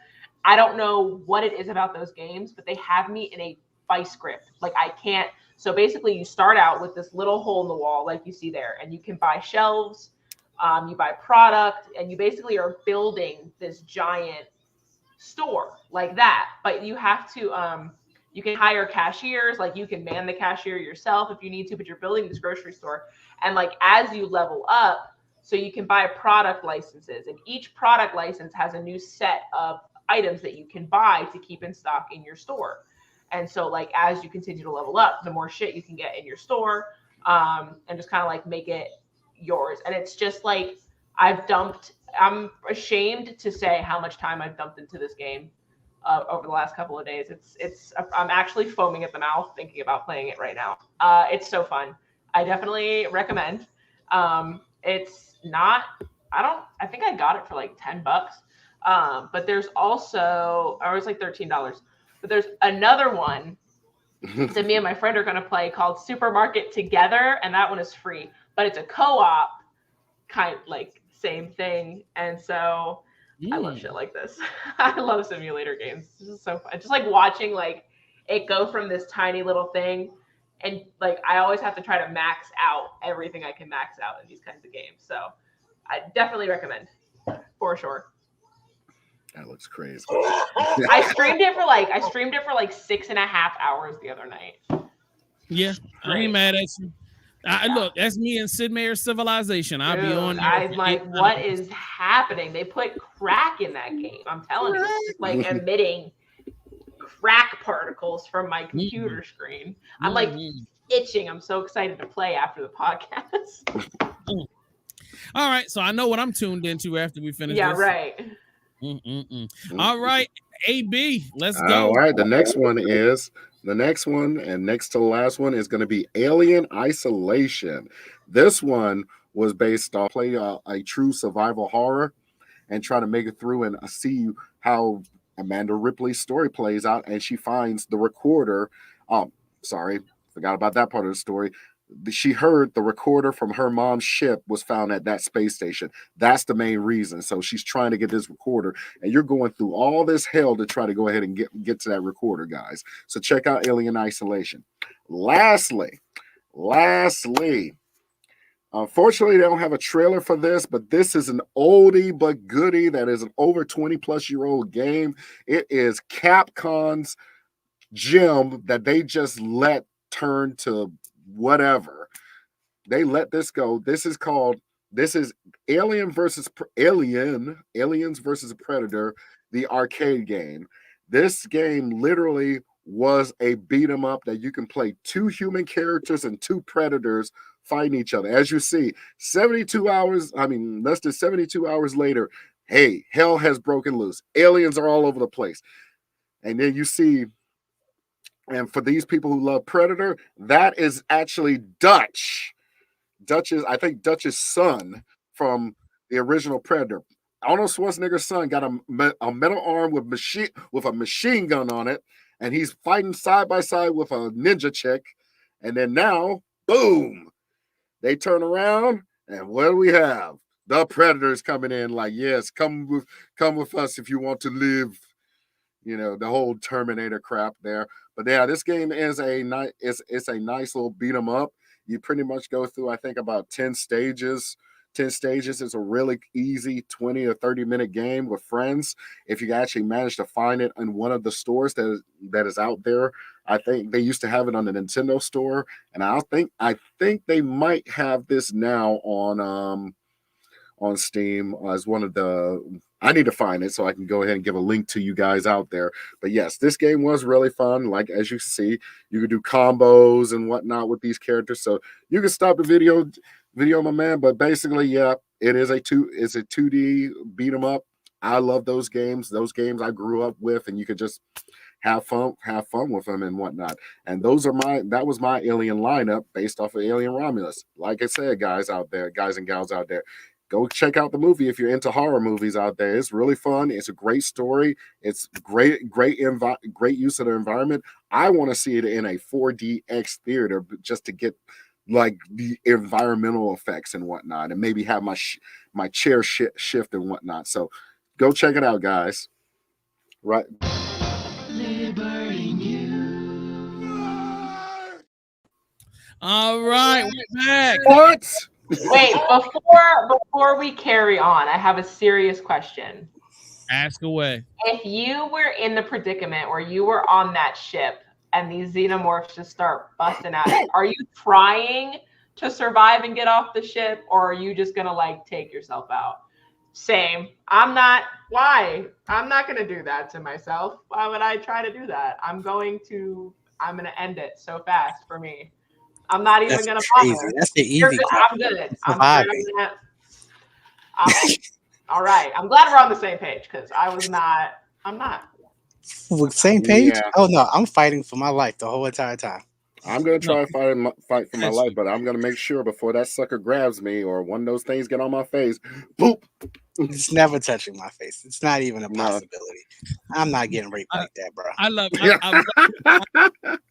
I don't know what it is about those games, but they have me in a vice grip. Like I can't. So basically you start out with this little hole in the wall like you see there, and you can buy shelves You buy product, and you basically are building this giant store like that. But you have to you can hire cashiers, like you can man the cashier yourself if you need to, but you're building this grocery store. And like as you level up, so you can buy product licenses, and each product license has a new set of items that you can buy to keep in stock in your store. And so like as you continue to level up, the more shit you can get in your store, and just kind of like make it yours. And it's just like I'm ashamed to say how much time I've dumped into this game over the last couple of days. I'm actually foaming at the mouth thinking about playing it right now. It's so fun. I definitely recommend. It's not, I think I got it for like $10. But there's also, or it's like $13, but there's another one that me and my friend are going to play called Supermarket Together. And that one is free, but it's a co-op kind, like same thing. And so I love shit like this. I love simulator games. This is so fun. Just like watching like it go from this tiny little thing, and like I always have to try to max out everything I can max out in these kinds of games. So I definitely recommend for sure. That looks crazy. I streamed it for like 6.5 hours the other night. Yeah, I ain't mad at you. Look, that's me and Sid Meier's Civilization. I'll be on. I'm like, what is happening? They put crack in that game. I'm telling you, it's just like emitting crack particles from my computer screen. I'm like itching. I'm so excited to play after the podcast. All right, so I know what I'm tuned into after we finish. Yeah, this. right. All right, AB, let's go. All right, the next one, and next to the last one, is going to be Alien Isolation. This one was based on a true survival horror and trying to make it through and see how Amanda Ripley's story plays out. And she finds the recorder. Sorry, forgot about that part of the story. She heard the recorder from her mom's ship was found at that space station. That's the main reason. So she's trying to get this recorder, and you're going through all this hell to try to go ahead and get to that recorder, guys. So check out Alien Isolation. Lastly, unfortunately, they don't have a trailer for this, but this is an oldie but goodie that is an over 20-plus-year-old game. It is Capcom's gem that they just let turn to whatever. They let this go. This is Aliens versus Predator, the arcade game. This game literally was a beat 'em up that you can play 2 human characters and 2 predators fighting each other. As you see, less than 72 hours later, hey, hell has broken loose. Aliens are all over the place. And then you see, and for these people who love Predator, that is actually Dutch. I think Dutch's son from the original Predator. Arnold Schwarzenegger's son got a metal arm with a machine gun on it, and he's fighting side by side with a ninja chick. And then now, boom, they turn around, and what do we have? The Predator's coming in like, yes, come with us if you want to live. You know, the whole Terminator crap there. But yeah, this game is it's a nice little beat 'em up. You pretty much go through, I think, about 10 stages. 10 stages is a really easy 20 or 30-minute game with friends. If you actually manage to find it in one of the stores that is out there. I think they used to have it on the Nintendo store, and I think they might have this now on Steam as one of the. I need to find it so I can go ahead and give a link to you guys out there. But yes, this game was really fun. Like, as you see, you can do combos and whatnot with these characters. So you can stop the video, my man. But basically, yeah, it's a 2D beat 'em up. I love those games. Those games I grew up with, and you could just have fun with them and whatnot. And that was my Alien lineup based off of Alien Romulus. Like I said, guys and gals out there, go check out the movie if you're into horror movies out there. It's really fun. It's a great story. It's great use of the environment. I want to see it in a 4DX theater just to get like the environmental effects and whatnot, and maybe have my chair shift and whatnot. So go check it out, guys. Right. All right, we're back. What? Wait, before we carry on, I have a serious question. Ask away. If you were in the predicament where you were on that ship and these xenomorphs just start busting out, are you trying to survive and get off the ship, or are you just gonna like take yourself out? Same. I'm not. Why? I'm not gonna do that to myself. Why would I try to do that? I'm gonna end it so fast for me. I'm not even That's gonna crazy. bother. That's the You're easy good. part. I'm good. Surviving. All right. I'm glad we're on the same page because I'm not. Same page? Yeah. Oh no, I'm fighting for my life the whole entire time. I'm gonna try No. to fight for my life, but I'm gonna make sure before that sucker grabs me or one of those things get on my face, boop. It's never touching my face. It's not even a No. possibility. I'm not getting raped like that, bro.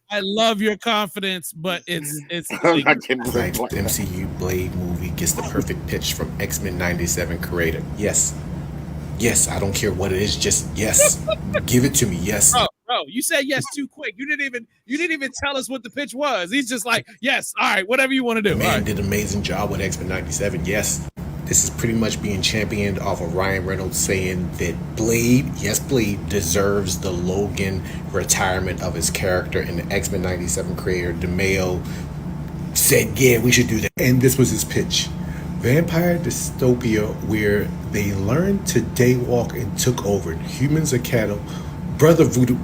I love your confidence, but it's I'm not getting raped Tonight's like that. MCU Blade movie gets the perfect pitch from X-Men 97 creator. Yes. Yes, I don't care what it is, just yes. Give it to me, yes. Bro, you said yes too quick. You didn't even tell us what the pitch was. He's just like, yes, all right, whatever you want to do. The man All right. did an amazing job with X-Men 97, yes. This is pretty much being championed off of Ryan Reynolds saying that Blade, yes, Blade deserves the Logan retirement of his character, and the X-Men 97 creator DeMeo said, yeah, we should do that. And this was his pitch. Vampire dystopia where they learned to daywalk and took over. Humans are cattle. Brother Voodoo.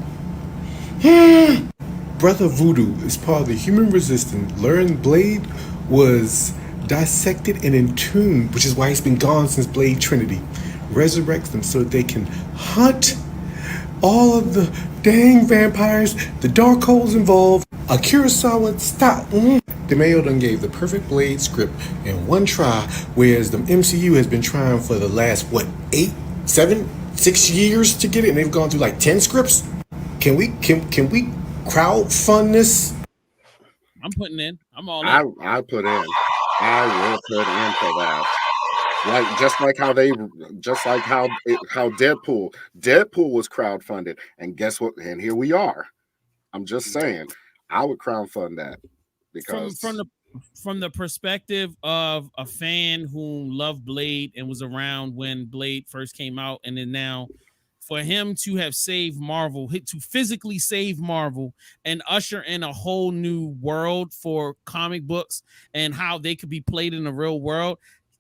Brother Voodoo is part of the human resistance. Learned Blade was dissected and entombed, which is why he's been gone since Blade Trinity. Resurrects them so they can hunt all of the dang vampires, the dark holes involved. A Kurosawa stop. DeMeo done gave the perfect Blade script in one try, whereas the MCU has been trying for the last, 6 years to get it, and they've gone through like 10 scripts. Can we crowdfund this? I'm putting in. I'm all in. I put in. I will put in for that. Like just like how Deadpool was crowdfunded, and guess what? And here we are. I'm just saying, I would crowdfund that because from the perspective of a fan who loved Blade and was around when Blade first came out, and then now for him to have saved Marvel, to physically save Marvel and usher in a whole new world for comic books and how they could be played in the real world,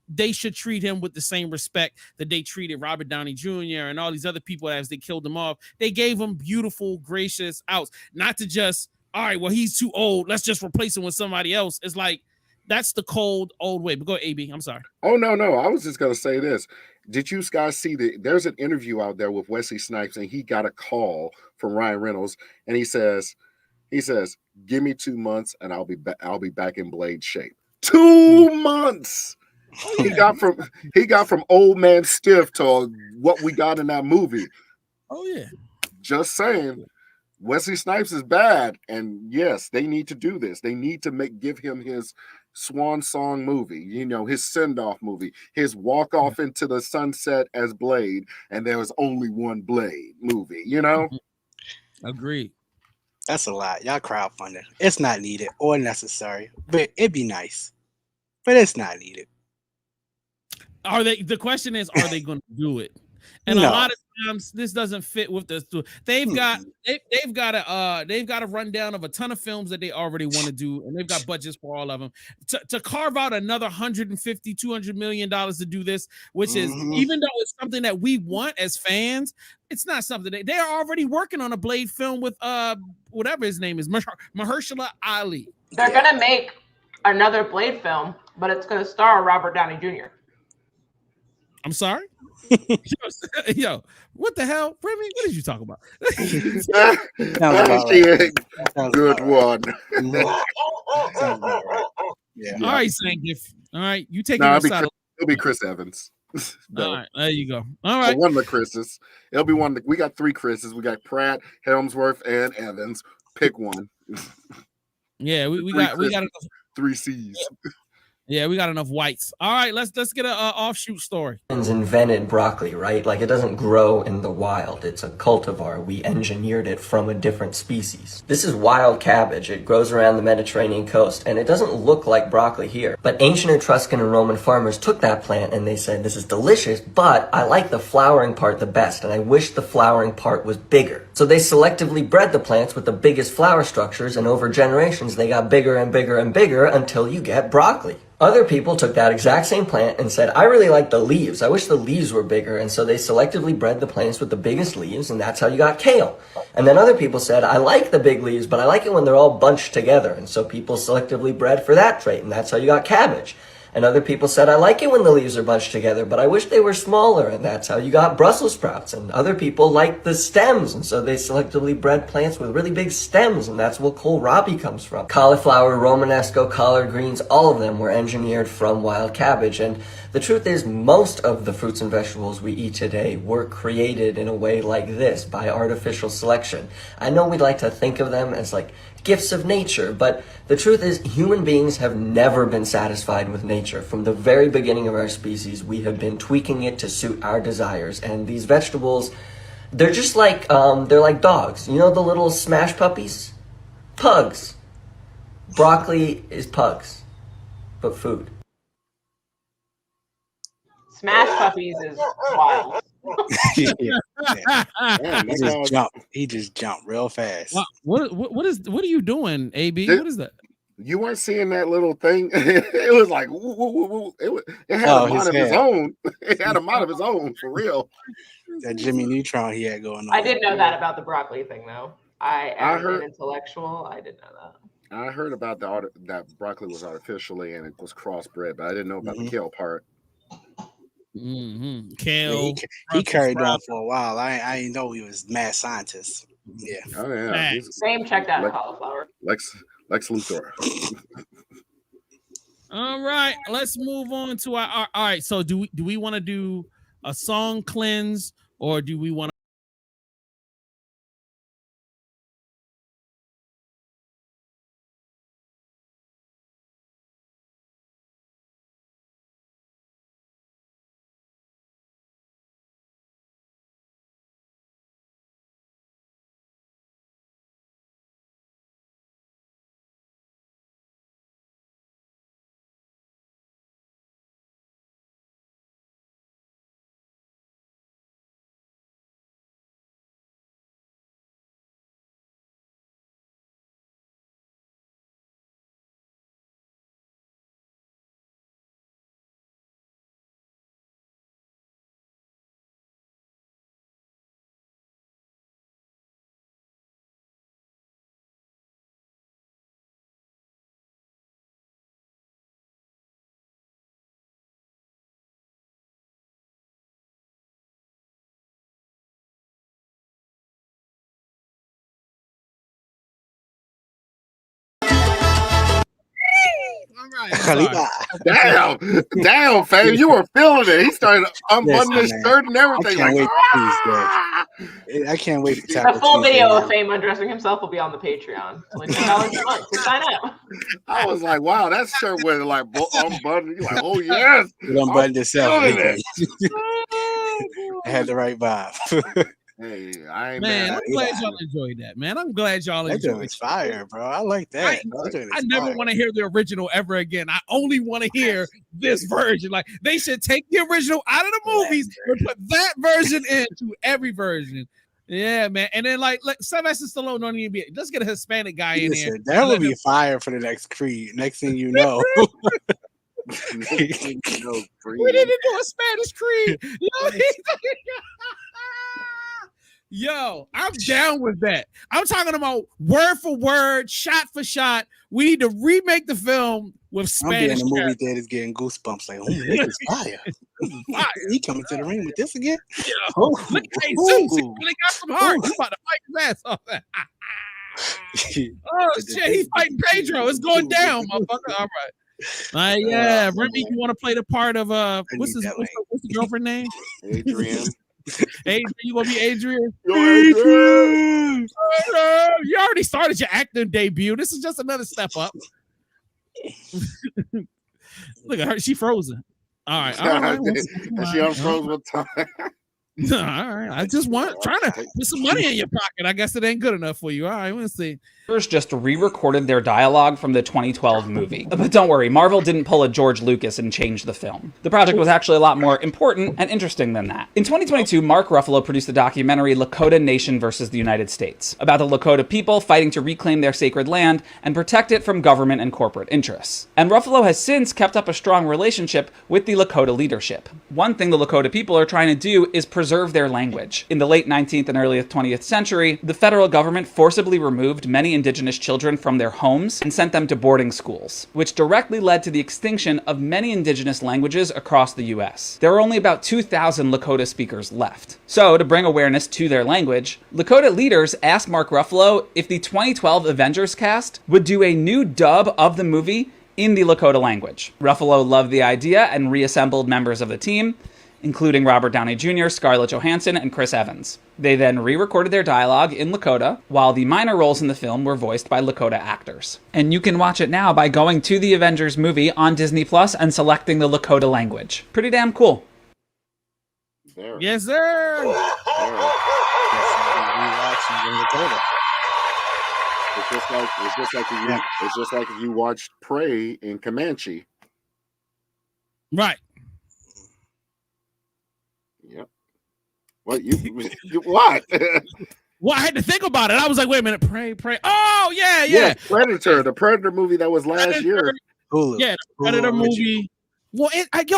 they should treat him with the same respect that they treated Robert Downey Jr. and all these other people as they killed them off. They gave him beautiful, gracious outs, not to just, all right, well, he's too old, let's just replace him with somebody else. It's like, that's the cold, old way. But go, AB, I'm sorry. Oh, no. I was just going to say this. Did you guys see there's an interview out there with Wesley Snipes, and he got a call from Ryan Reynolds, and he says, give me 2 months and I'll be back in Blade shape. 2 months. He got from old man stiff to what we got in that movie. Oh yeah. Just saying. Wesley Snipes is bad, and yes, they need to do this. They need to give him his swan song movie, his send-off movie, his walk off into the sunset as Blade, and there was only one Blade movie, Agreed. That's a lot. Y'all crowdfunding. It's not needed or necessary, but it'd be nice. But it's not needed. The question is, are they going to do it? And a lot of times this doesn't fit with this. They've got a rundown of a ton of films that they already want to do, and they've got budgets for all of them. To carve out another $150-200 million to do this, which is, even though it's something that we want as fans, it's not something that they're already working on a Blade film with whatever his name is, Mahershala Ali. They're gonna make another Blade film, but it's gonna star Robert Downey Jr. I'm sorry? Yo, what the hell? Remy, what did you talk about? Good one. Yeah. All right, Sankif. All right, you take it'll be Chris Evans. All right, there you go. All right. One of the Chris's. It'll be one. We got 3 Chris's. We got Pratt, Helmsworth, and Evans. Pick one. Yeah, we got 3 C's. Yeah, we got enough whites. All right, let's get an offshoot story. Invented broccoli, right? Like, it doesn't grow in the wild. It's a cultivar. We engineered it from a different species. This is wild cabbage. It grows around the Mediterranean coast, and it doesn't look like broccoli here. But ancient Etruscan and Roman farmers took that plant and they said, this is delicious, but I like the flowering part the best, and I wish the flowering part was bigger. So they selectively bred the plants with the biggest flower structures, and over generations they got bigger and bigger and bigger until you get broccoli. Other people took that exact same plant and said, I really like the leaves. I wish the leaves were bigger. And so they selectively bred the plants with the biggest leaves, and that's how you got kale. And then other people said, I like the big leaves, but I like it when they're all bunched together. And so people selectively bred for that trait, and that's how you got cabbage. And other people said, I like it when the leaves are bunched together, but I wish they were smaller, and that's how you got Brussels sprouts. And other people like the stems, and so they selectively bred plants with really big stems, and that's where kohlrabi comes from. Cauliflower, Romanesco, collard greens, all of them were engineered from wild cabbage. And the truth is, most of the fruits and vegetables we eat today were created in a way like this, by artificial selection. I know we'd like to think of them as like gifts of nature, but the truth is human beings have never been satisfied with nature. From the very beginning of our species, we have been tweaking it to suit our desires, and these vegetables, they're just like, they're like dogs. You know the little smash puppies? Pugs. Broccoli is pugs, but food. Smash puppies is wild. He just jumped real fast. What are you doing, AB? What is that? You weren't seeing that little thing? It was like, woo, woo, woo, woo. It had a mind of its own. It had a mind of its own, for real. That Jimmy Neutron he had going on. I didn't know that about the broccoli thing, though. I heard an intellectual. I didn't know that. I heard about that broccoli was artificially and it was crossbred, but I didn't know about the kale part. Kale. He carried on for a while. I didn't know he was mad scientist. Yeah. Oh yeah. Same checked out cauliflower. Lex Luthor. All right, let's move on to our. All right, so do we want to do a song cleanse, or do we want to? Damn, fam, you were feeling it. He started unbuttoning his shirt and everything. I can't wait to The full video of Fame undressing himself will be on the Patreon. It's only $10 a month to sign up. I was like, wow, that shirt was like unbuttoned. You're like, oh yes, it unbuttoned itself. I had the right vibe. Hey, I ain't man, mad. I'm glad y'all enjoyed that, man. I'm glad y'all enjoyed it. It's fire, bro. I like that. I never want to hear the original ever again. I only want to hear this version. Like, they should take the original out of the movies and put that version into every version. Yeah, man. And then like Sylvester Stallone don't even be. Let's get a Hispanic guy in here. That would be fire for the next Creed. Next thing you know. We didn't do a Spanish Creed. Yo, I'm down with that. I'm talking about word for word, shot for shot. We need to remake the film with Spanish. I'm being in the movie theaters getting goosebumps. Like, oh, this is fire. He coming to the ring with this again? Yeah. Oh, look at Jesus. He really got some heart. He's about to fight his ass off. Oh, shit. He's fighting Pedro. It's going down, motherfucker. All right. Yeah, Remy, you want to play the part of what's the girlfriend name? Adrian. Adrian, you gonna be Adrian? Adrian! You already started your acting debut. This is just another step up. Look at her. She frozen. All right. And she unfroze with time. All right. I just trying to put some money in your pocket. I guess it ain't good enough for you. All right. We'll see. Just re-recorded their dialogue from the 2012 movie. But don't worry, Marvel didn't pull a George Lucas and change the film. The project was actually a lot more important and interesting than that. In 2022, Mark Ruffalo produced the documentary Lakota Nation versus the United States, about the Lakota people fighting to reclaim their sacred land and protect it from government and corporate interests. And Ruffalo has since kept up a strong relationship with the Lakota leadership. One thing the Lakota people are trying to do is preserve their language. In the late 19th and early 20th century, the federal government forcibly removed many indigenous children from their homes and sent them to boarding schools, which directly led to the extinction of many indigenous languages across the US. There are only about 2,000 Lakota speakers left. So, to bring awareness to their language, Lakota leaders asked Mark Ruffalo if the 2012 Avengers cast would do a new dub of the movie in the Lakota language. Ruffalo loved the idea and reassembled members of the team, including Robert Downey Jr., Scarlett Johansson, and Chris Evans. They then re-recorded their dialogue in Lakota, while the minor roles in the film were voiced by Lakota actors. And you can watch it now by going to the Avengers movie on Disney Plus and selecting the Lakota language. Pretty damn cool. Yes, sir. It's just like if you watched Prey in Comanche. Right. Yep. What you what? Well, I had to think about it. I was like, wait a minute, pray. Oh, yeah. Predator, the Predator movie that was last year. Hulu. Yeah, the Predator movie. Well,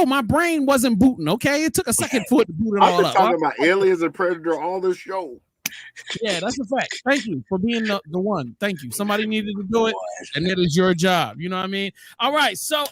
my brain wasn't booting. Okay, it took a second for it to boot it all I've been up. talking about Aliens and Predator all this show. Yeah, that's a fact. Thank you for being the one. Thank you. Somebody needed to do it, and it is your job. You know what I mean? All right, so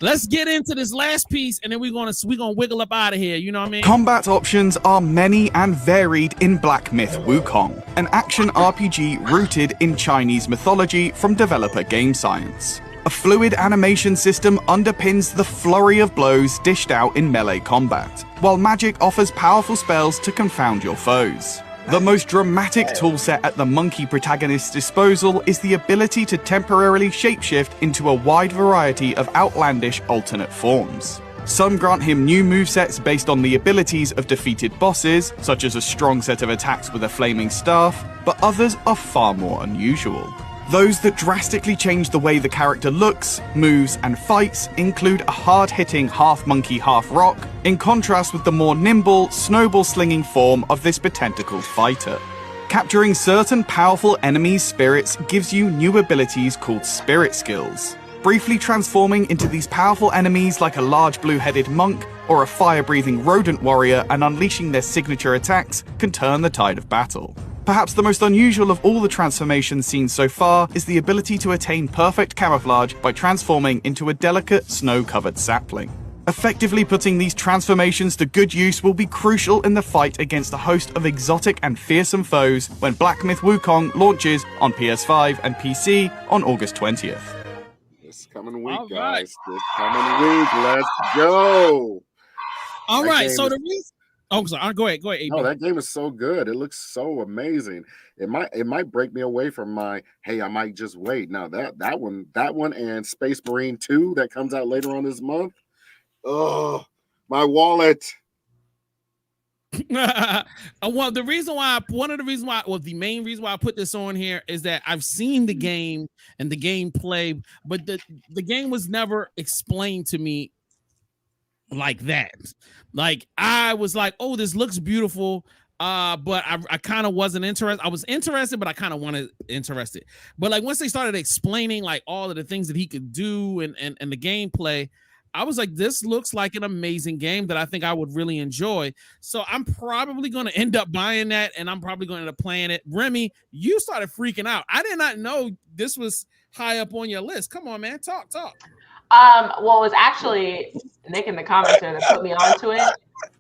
let's get into this last piece, and then we're gonna wiggle up out of here. You know what I mean? Combat options are many and varied in Black Myth Wukong, an action RPG rooted in Chinese mythology from developer Game Science. A fluid animation system underpins the flurry of blows dished out in melee combat, while magic offers powerful spells to confound your foes. The most dramatic toolset at the monkey protagonist's disposal is the ability to temporarily shapeshift into a wide variety of outlandish alternate forms. Some grant him new movesets based on the abilities of defeated bosses, such as a strong set of attacks with a flaming staff, but others are far more unusual. Those that drastically change the way the character looks, moves, and fights include a hard-hitting half-monkey, half-rock, in contrast with the more nimble, snowball-slinging form of this betentacled fighter. Capturing certain powerful enemies' spirits gives you new abilities called spirit skills. Briefly transforming into these powerful enemies like a large blue-headed monk or a fire-breathing rodent warrior and unleashing their signature attacks can turn the tide of battle. Perhaps the most unusual of all the transformations seen so far is the ability to attain perfect camouflage by transforming into a delicate snow-covered sapling. Effectively putting these transformations to good use will be crucial in the fight against a host of exotic and fearsome foes when Black Myth Wukong launches on PS5 and PC on August 20th. This coming week, guys. This coming week. Let's go. All right. So the reason. Oh, sorry. Go ahead. No, that game is so good. It looks so amazing. It might break me away from my hey, I might just wait. Now that one and Space Marine 2 that comes out later on this month. Oh, my wallet. Well, the main reason why I put this on here is that I've seen the game and the gameplay, but the game was never explained to me like that. Like I was like, oh, this looks beautiful, but I kind of wasn't interested. I was interested, but I kind of wanted interested. But like once they started explaining like all of the things that he could do and the gameplay, I was like, this looks like an amazing game that I think I would really enjoy. So I'm probably going to end up buying that, and I'm probably going to end up playing it. Remy, you started freaking out. I did not know this was high up on your list. Come on, man, talk. Well, it was actually Nick in the comments there that put me onto it.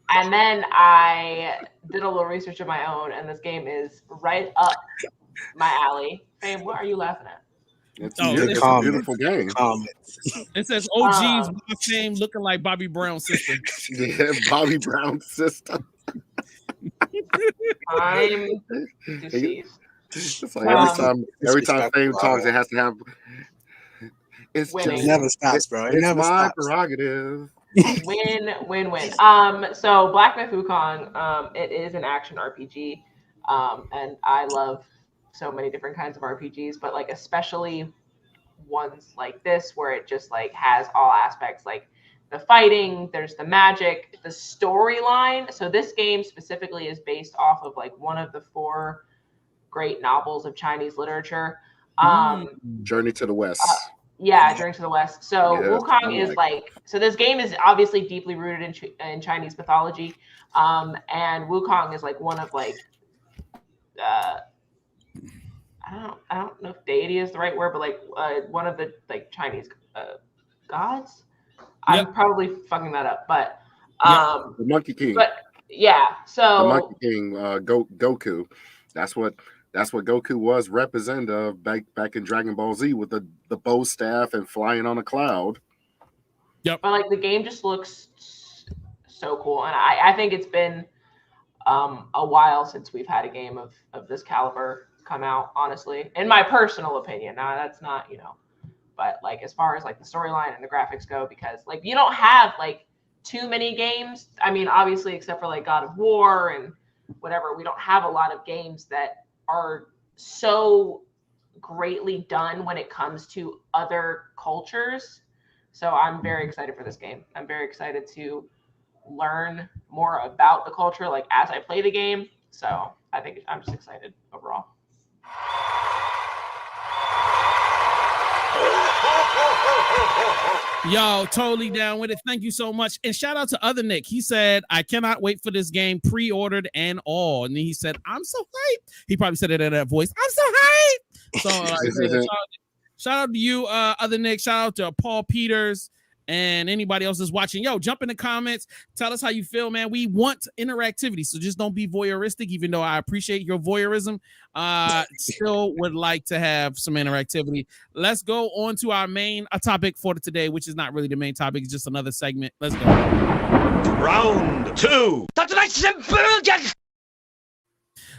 And then I did a little research of my own, and this game is right up my alley. Babe, what are you laughing at? It's a beautiful game. It says OG's fame looking like Bobby Brown's sister. Yeah, Bobby Brown's sister. I'm deceased. It's like every time Fame talks, it has to have It's winning. just, never stops, bro. It it's never my stops. prerogative. Win. So Black Myth Wukong, it is an action RPG, and I love so many different kinds of RPGs, but like especially ones like this where it just like has all aspects, like the fighting, there's the magic, the storyline. So this game specifically is based off of like one of the 4 great novels of Chinese literature. Journey to the West. Journey to the West. So Yes, Wukong I is like, so this game is obviously deeply rooted in Chinese mythology, and Wukong is like one of like, I don't know if deity is the right word, but like one of the like Chinese gods. I'm probably fucking that up, but the Monkey King. But yeah, so the Monkey King, Goku. That's what Goku was representative of back in Dragon Ball Z with the bow staff and flying on a cloud. But like the game just looks so cool, and I think it's been a while since we've had a game of this caliber come out, honestly, in my personal opinion. Now that's not, but like as far as like the storyline and the graphics go, because like you don't have like too many games. I mean, obviously, except for like God of War and whatever, we don't have a lot of games that are so greatly done when it comes to other cultures. So I'm very excited for this game. I'm very excited to learn more about the culture, like as I play the game. So I think I'm just excited overall. Yo, totally down with it. Thank you so much. And shout out to Other Nick. He said, I cannot wait for this game, pre-ordered and all. And then he said, I'm so hyped. He probably said it in that voice. I'm so hyped. So shout out to you, Other Nick. Shout out to Paul Peters and anybody else that's watching. Yo, jump in the comments. Tell us how you feel, man. We want interactivity, so just don't be voyeuristic, even though I appreciate your voyeurism. Still would like to have some interactivity. Let's go on to our main topic for today, which is not really the main topic. It's just another segment. Let's go. Round 2.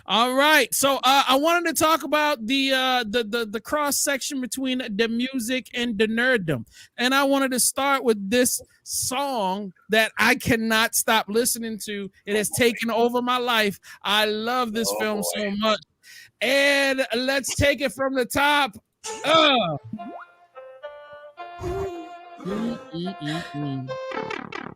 All right, so I wanted to talk about the cross section between the music and the nerddom, and I wanted to start with this song that I cannot stop listening to. It has taken over my life. I love this film so much, and let's take it from the top.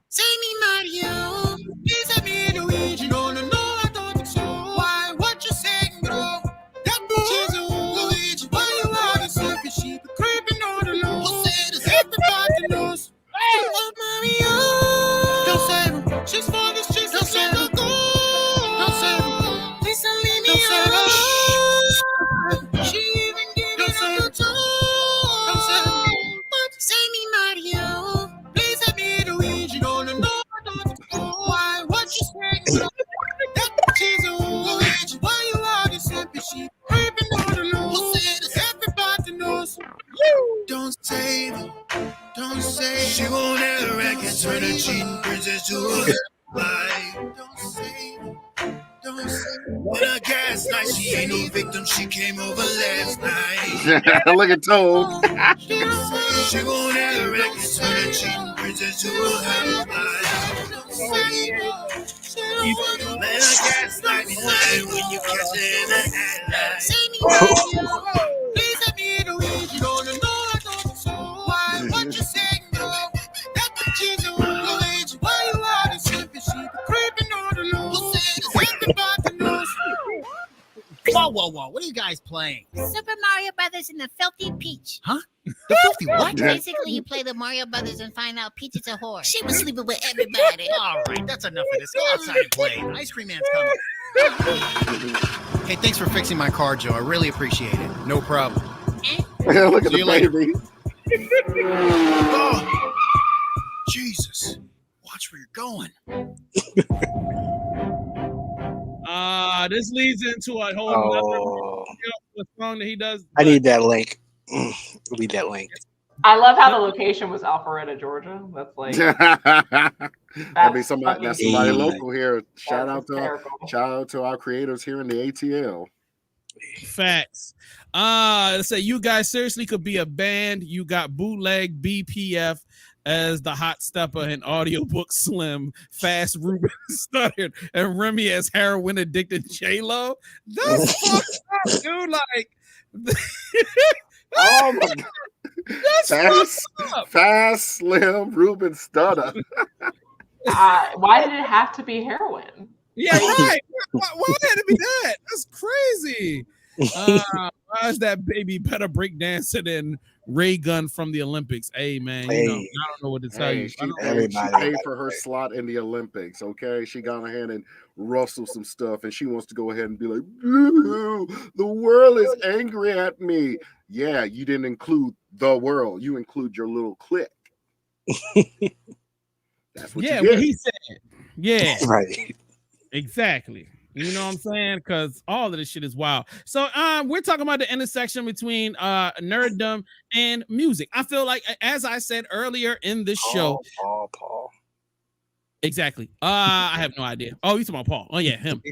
Say me Mario, please have me Luigi, no, I don't think so. Why, what you saying, bro? That bitch is a Luigi, why you are the selfish sheep, creeping on the low. Who said this? Everybody knows. Oh, Mario, don't save her. She's for this, she's don't save her. Don't save her. Please don't leave me alone. She even gave me the toe. Don't save her. But say me Mario, please have me Luigi, no, I don't think so. Why, what you saying, bro? That bitch is a Luigi, why you are the selfish sheep, creeping on the low. Who said this? Everybody knows. Don't save her. Don't say she won't ever wreck and turn a cheating princess to a lie. Don't say, don't say. What a gas night, she ain't no victim, she came over last night. Look at Toad. She won't ever wreck and turn a cheating princess to a lie. Don't say, let a gas night be lying when you catch her in the headlight. Say me, please let me in Luigi, don't know I don't so. Why, what you saying, bro? That bitch is a Luigi, why you are the selfish sheep, creeping on the low. Who said this? Everybody knows. Whoa. What are you guys playing? Super Mario Brothers and the Filthy Peach. Huh? The Filthy what? Basically, you play the Mario Brothers and find out Peach is a whore. She was sleeping with everybody. All right, that's enough of this. Go outside and play. Ice Cream Man's coming. Hey, thanks for fixing my car, Joe. I really appreciate it. No problem. Look at See the you later. baby. Oh, Jesus. Watch where you're going. This leads into a whole other song that he does. I need that link. I need that link. I love how the location was Alpharetta, Georgia. That's like That'd be somebody fucking local here. Shout out to our creators here in the ATL. Facts. Let's say you guys seriously could be a band. You got bootleg BPF as the hot stepper and audiobook Slim, Fast Ruben Studdard, and Remy as heroin addicted J-Lo. That's fucked up, dude. Like, oh my God. That's fast, Slim, Ruben Studdard. Why did it have to be heroin? Yeah, right. Why had to be that? That's crazy. Why is that baby better break dancer than Ray Gun from the Olympics? Hey, man, you know, I don't know what to tell you. She paid for her slot in the Olympics, okay? She got ahead and rustled some stuff, and she wants to go ahead and be like, the world is angry at me. Yeah, you didn't include the world. You include your little clique. That's what you get. What he said. Yeah. Right. Exactly. You know what I'm saying? Because all of this shit is wild. So we're talking about the intersection between nerddom and music. I feel like, as I said earlier in this show. Paul. Exactly. I have no idea. Oh, you talking about Paul? Oh, yeah, him.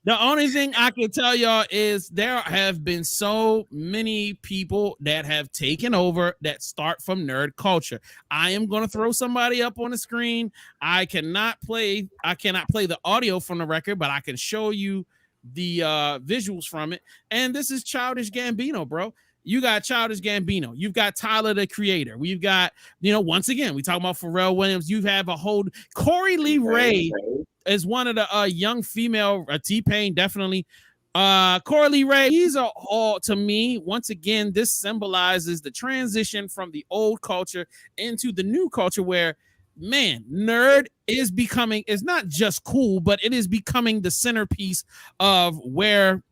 The only thing I can tell y'all is there have been so many people that have taken over that start from nerd culture. I am going to throw somebody up on the screen. I cannot play the audio from the record, but I can show you the visuals from it. And this is Childish Gambino, bro. You got Childish Gambino. You've got Tyler, the Creator. We've got, once again, we talk about Pharrell Williams. You have a whole Corey Lee Ray is one of the young female T-Pain, definitely. Corey Lee Ray, to me, once again, this symbolizes the transition from the old culture into the new culture where, man, nerd is not just cool, but it is becoming the centerpiece of where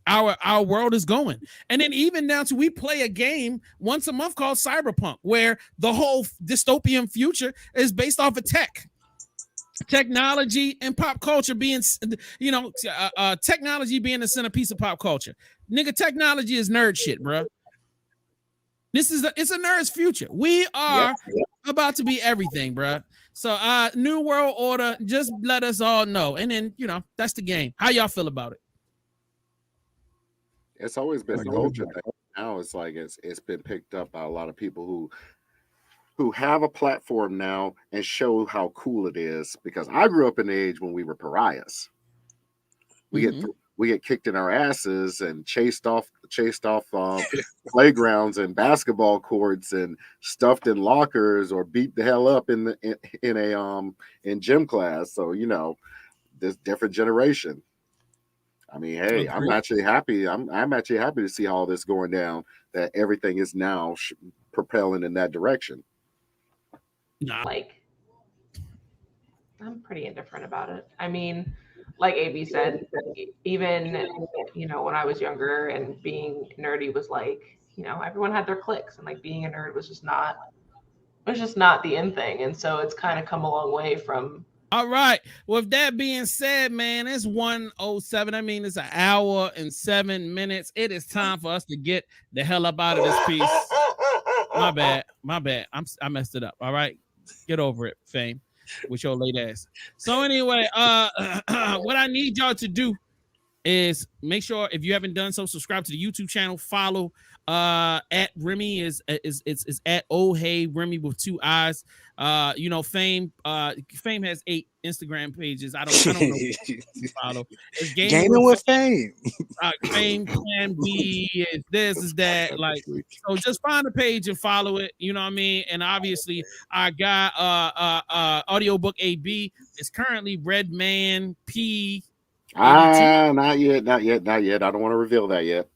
our world is going. And then even down to we play a game once a month called Cyberpunk, where the whole dystopian future is based off of technology and pop culture being, technology being the centerpiece of pop culture. Nigga, technology is nerd shit, bro. It's a nerd's future. We are about to be everything, bro. So New World Order, just let us all know. And then, that's the game. How y'all feel about it? It's always been a culture thing. Now it's like it's been picked up by a lot of people who have a platform now and show how cool it is. Because I grew up in the age when we were pariahs. We get kicked in our asses and chased off playgrounds and basketball courts and stuffed in lockers or beat the hell up in gym class. So this different generation. I mean, hey, I'm actually happy. I'm actually happy to see all this going down. That everything is now propelling in that direction. Like, I'm pretty indifferent about it. I mean, like AB said, even when I was younger and being nerdy was like, everyone had their cliques, and like being a nerd was just not the in thing. And so it's kind of come a long way from. All right. With that being said, man, it's 1:07. I mean, it's 1 hour and 7 minutes. It is time for us to get the hell up out of this piece. My bad. I messed it up. All right. Get over it, Fame, with your late ass. So anyway, what I need y'all to do is make sure, if you haven't done so, subscribe to the YouTube channel, follow at Remy is at Oh Hey Remy with 2 eyes. Fame has 8 Instagram pages. I don't know follow. It's Gaming with Fame. Fame can be is that, like, so just find a page and follow it, you know what I mean? And obviously I got audiobook AB is currently Redman P. Not yet. I don't want to reveal that yet.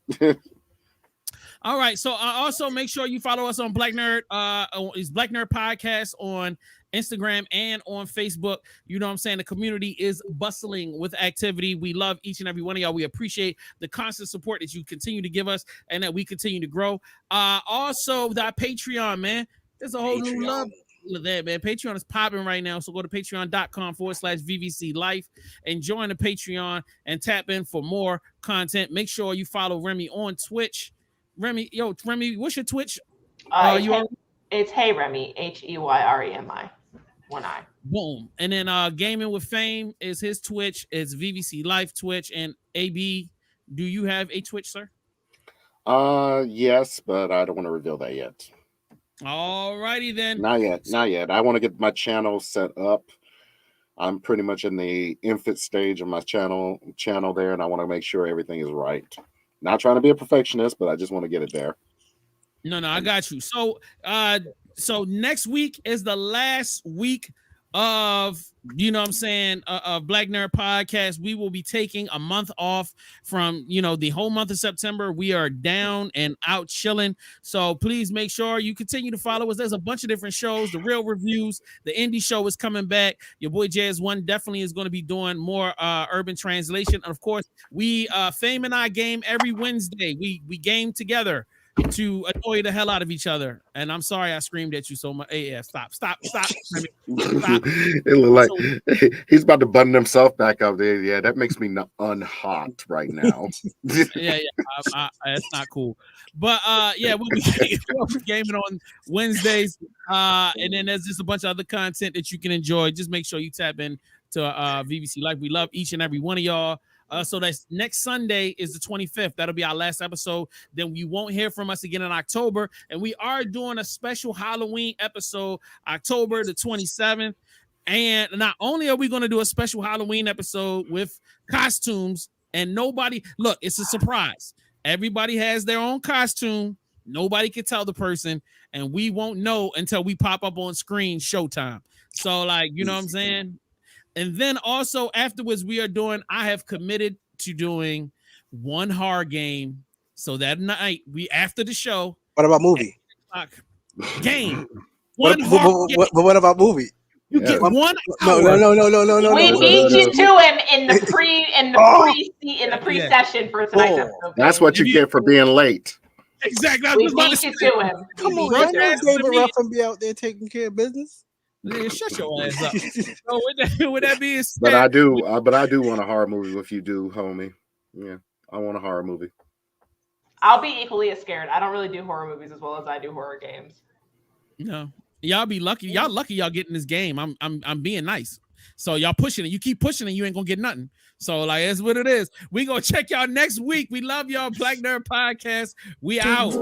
All right. So also make sure you follow us on Black Nerd. It's Black Nerd Podcast on Instagram and on Facebook. You know what I'm saying? The community is bustling with activity. We love each and every one of y'all. We appreciate the constant support that you continue to give us and that we continue to grow. Also, that Patreon, man. There's a whole new love there, man. Patreon is popping right now. So go to patreon.com/VVC Life and join the Patreon and tap in for more content. Make sure you follow Remy on Twitch. Remy, what's your Twitch? It's Hey Remy, HEYREMI, 1 eye. Boom. And then Gaming with Fame is his Twitch. It's VVC Life Twitch, and AB Do you have a Twitch, sir? Yes, but I don't want to reveal that yet. All righty then. Not yet. I want to get my channel set up. I'm pretty much in the infant stage of my channel there, and I want to make sure everything is right. Not trying to be a perfectionist, but I just want to get it there. No, I got you. So next week is the last week of, you know what I'm saying, Black Nerd Podcast. We will be taking a month off from, the whole month of September. We are down and out chilling. So please make sure you continue to follow us. There's a bunch of different shows. The Real Reviews, the Indie Show is coming back. Your boy JS1 definitely is going to be doing more urban translation. And of course, we Fame and I game every Wednesday. We game together to annoy the hell out of each other. And I'm sorry I screamed at you so much. Hey, yeah, stop. Stop. It looked like he's about to button himself back up there. Yeah, that makes me unhot right now. yeah, that's not cool. But we'll be gaming on Wednesdays. And then there's just a bunch of other content that you can enjoy. Just make sure you tap in to VVC Life. We love each and every one of y'all. So that's next Sunday is the 25th. That'll be our last episode. Then we won't hear from us again in October. And we are doing a special Halloween episode, October the 27th. And not only are we going to do a special Halloween episode with costumes, and nobody, look, it's a surprise. Everybody has their own costume. Nobody can tell the person, and we won't know until we pop up on screen showtime. So, like, you know what I'm saying? And then also afterwards, I have committed to doing one horror game. So that night, after the show. What about movie? Game. What about movie? You get 1 hour. No. We beat you to him in the pre-session for tonight's episode. That's what you get for being late. Exactly. We beat you to him. Come on, y'all know David Ruffin be out there taking care of business. Yeah, shut your ass up. So with that being said, but I do want a horror movie if you do, homie. Yeah, I want a horror movie. I'll be equally as scared. I don't really do horror movies as well as I do horror games. No, y'all be lucky. Y'all lucky y'all getting this game. I'm being nice. So y'all pushing it. You keep pushing it, you ain't gonna get nothing. So like that's what it is. We gonna check y'all next week. We love y'all. Black Nerd Podcast. We out.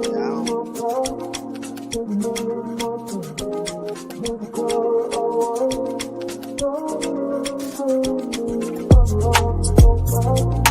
Oh,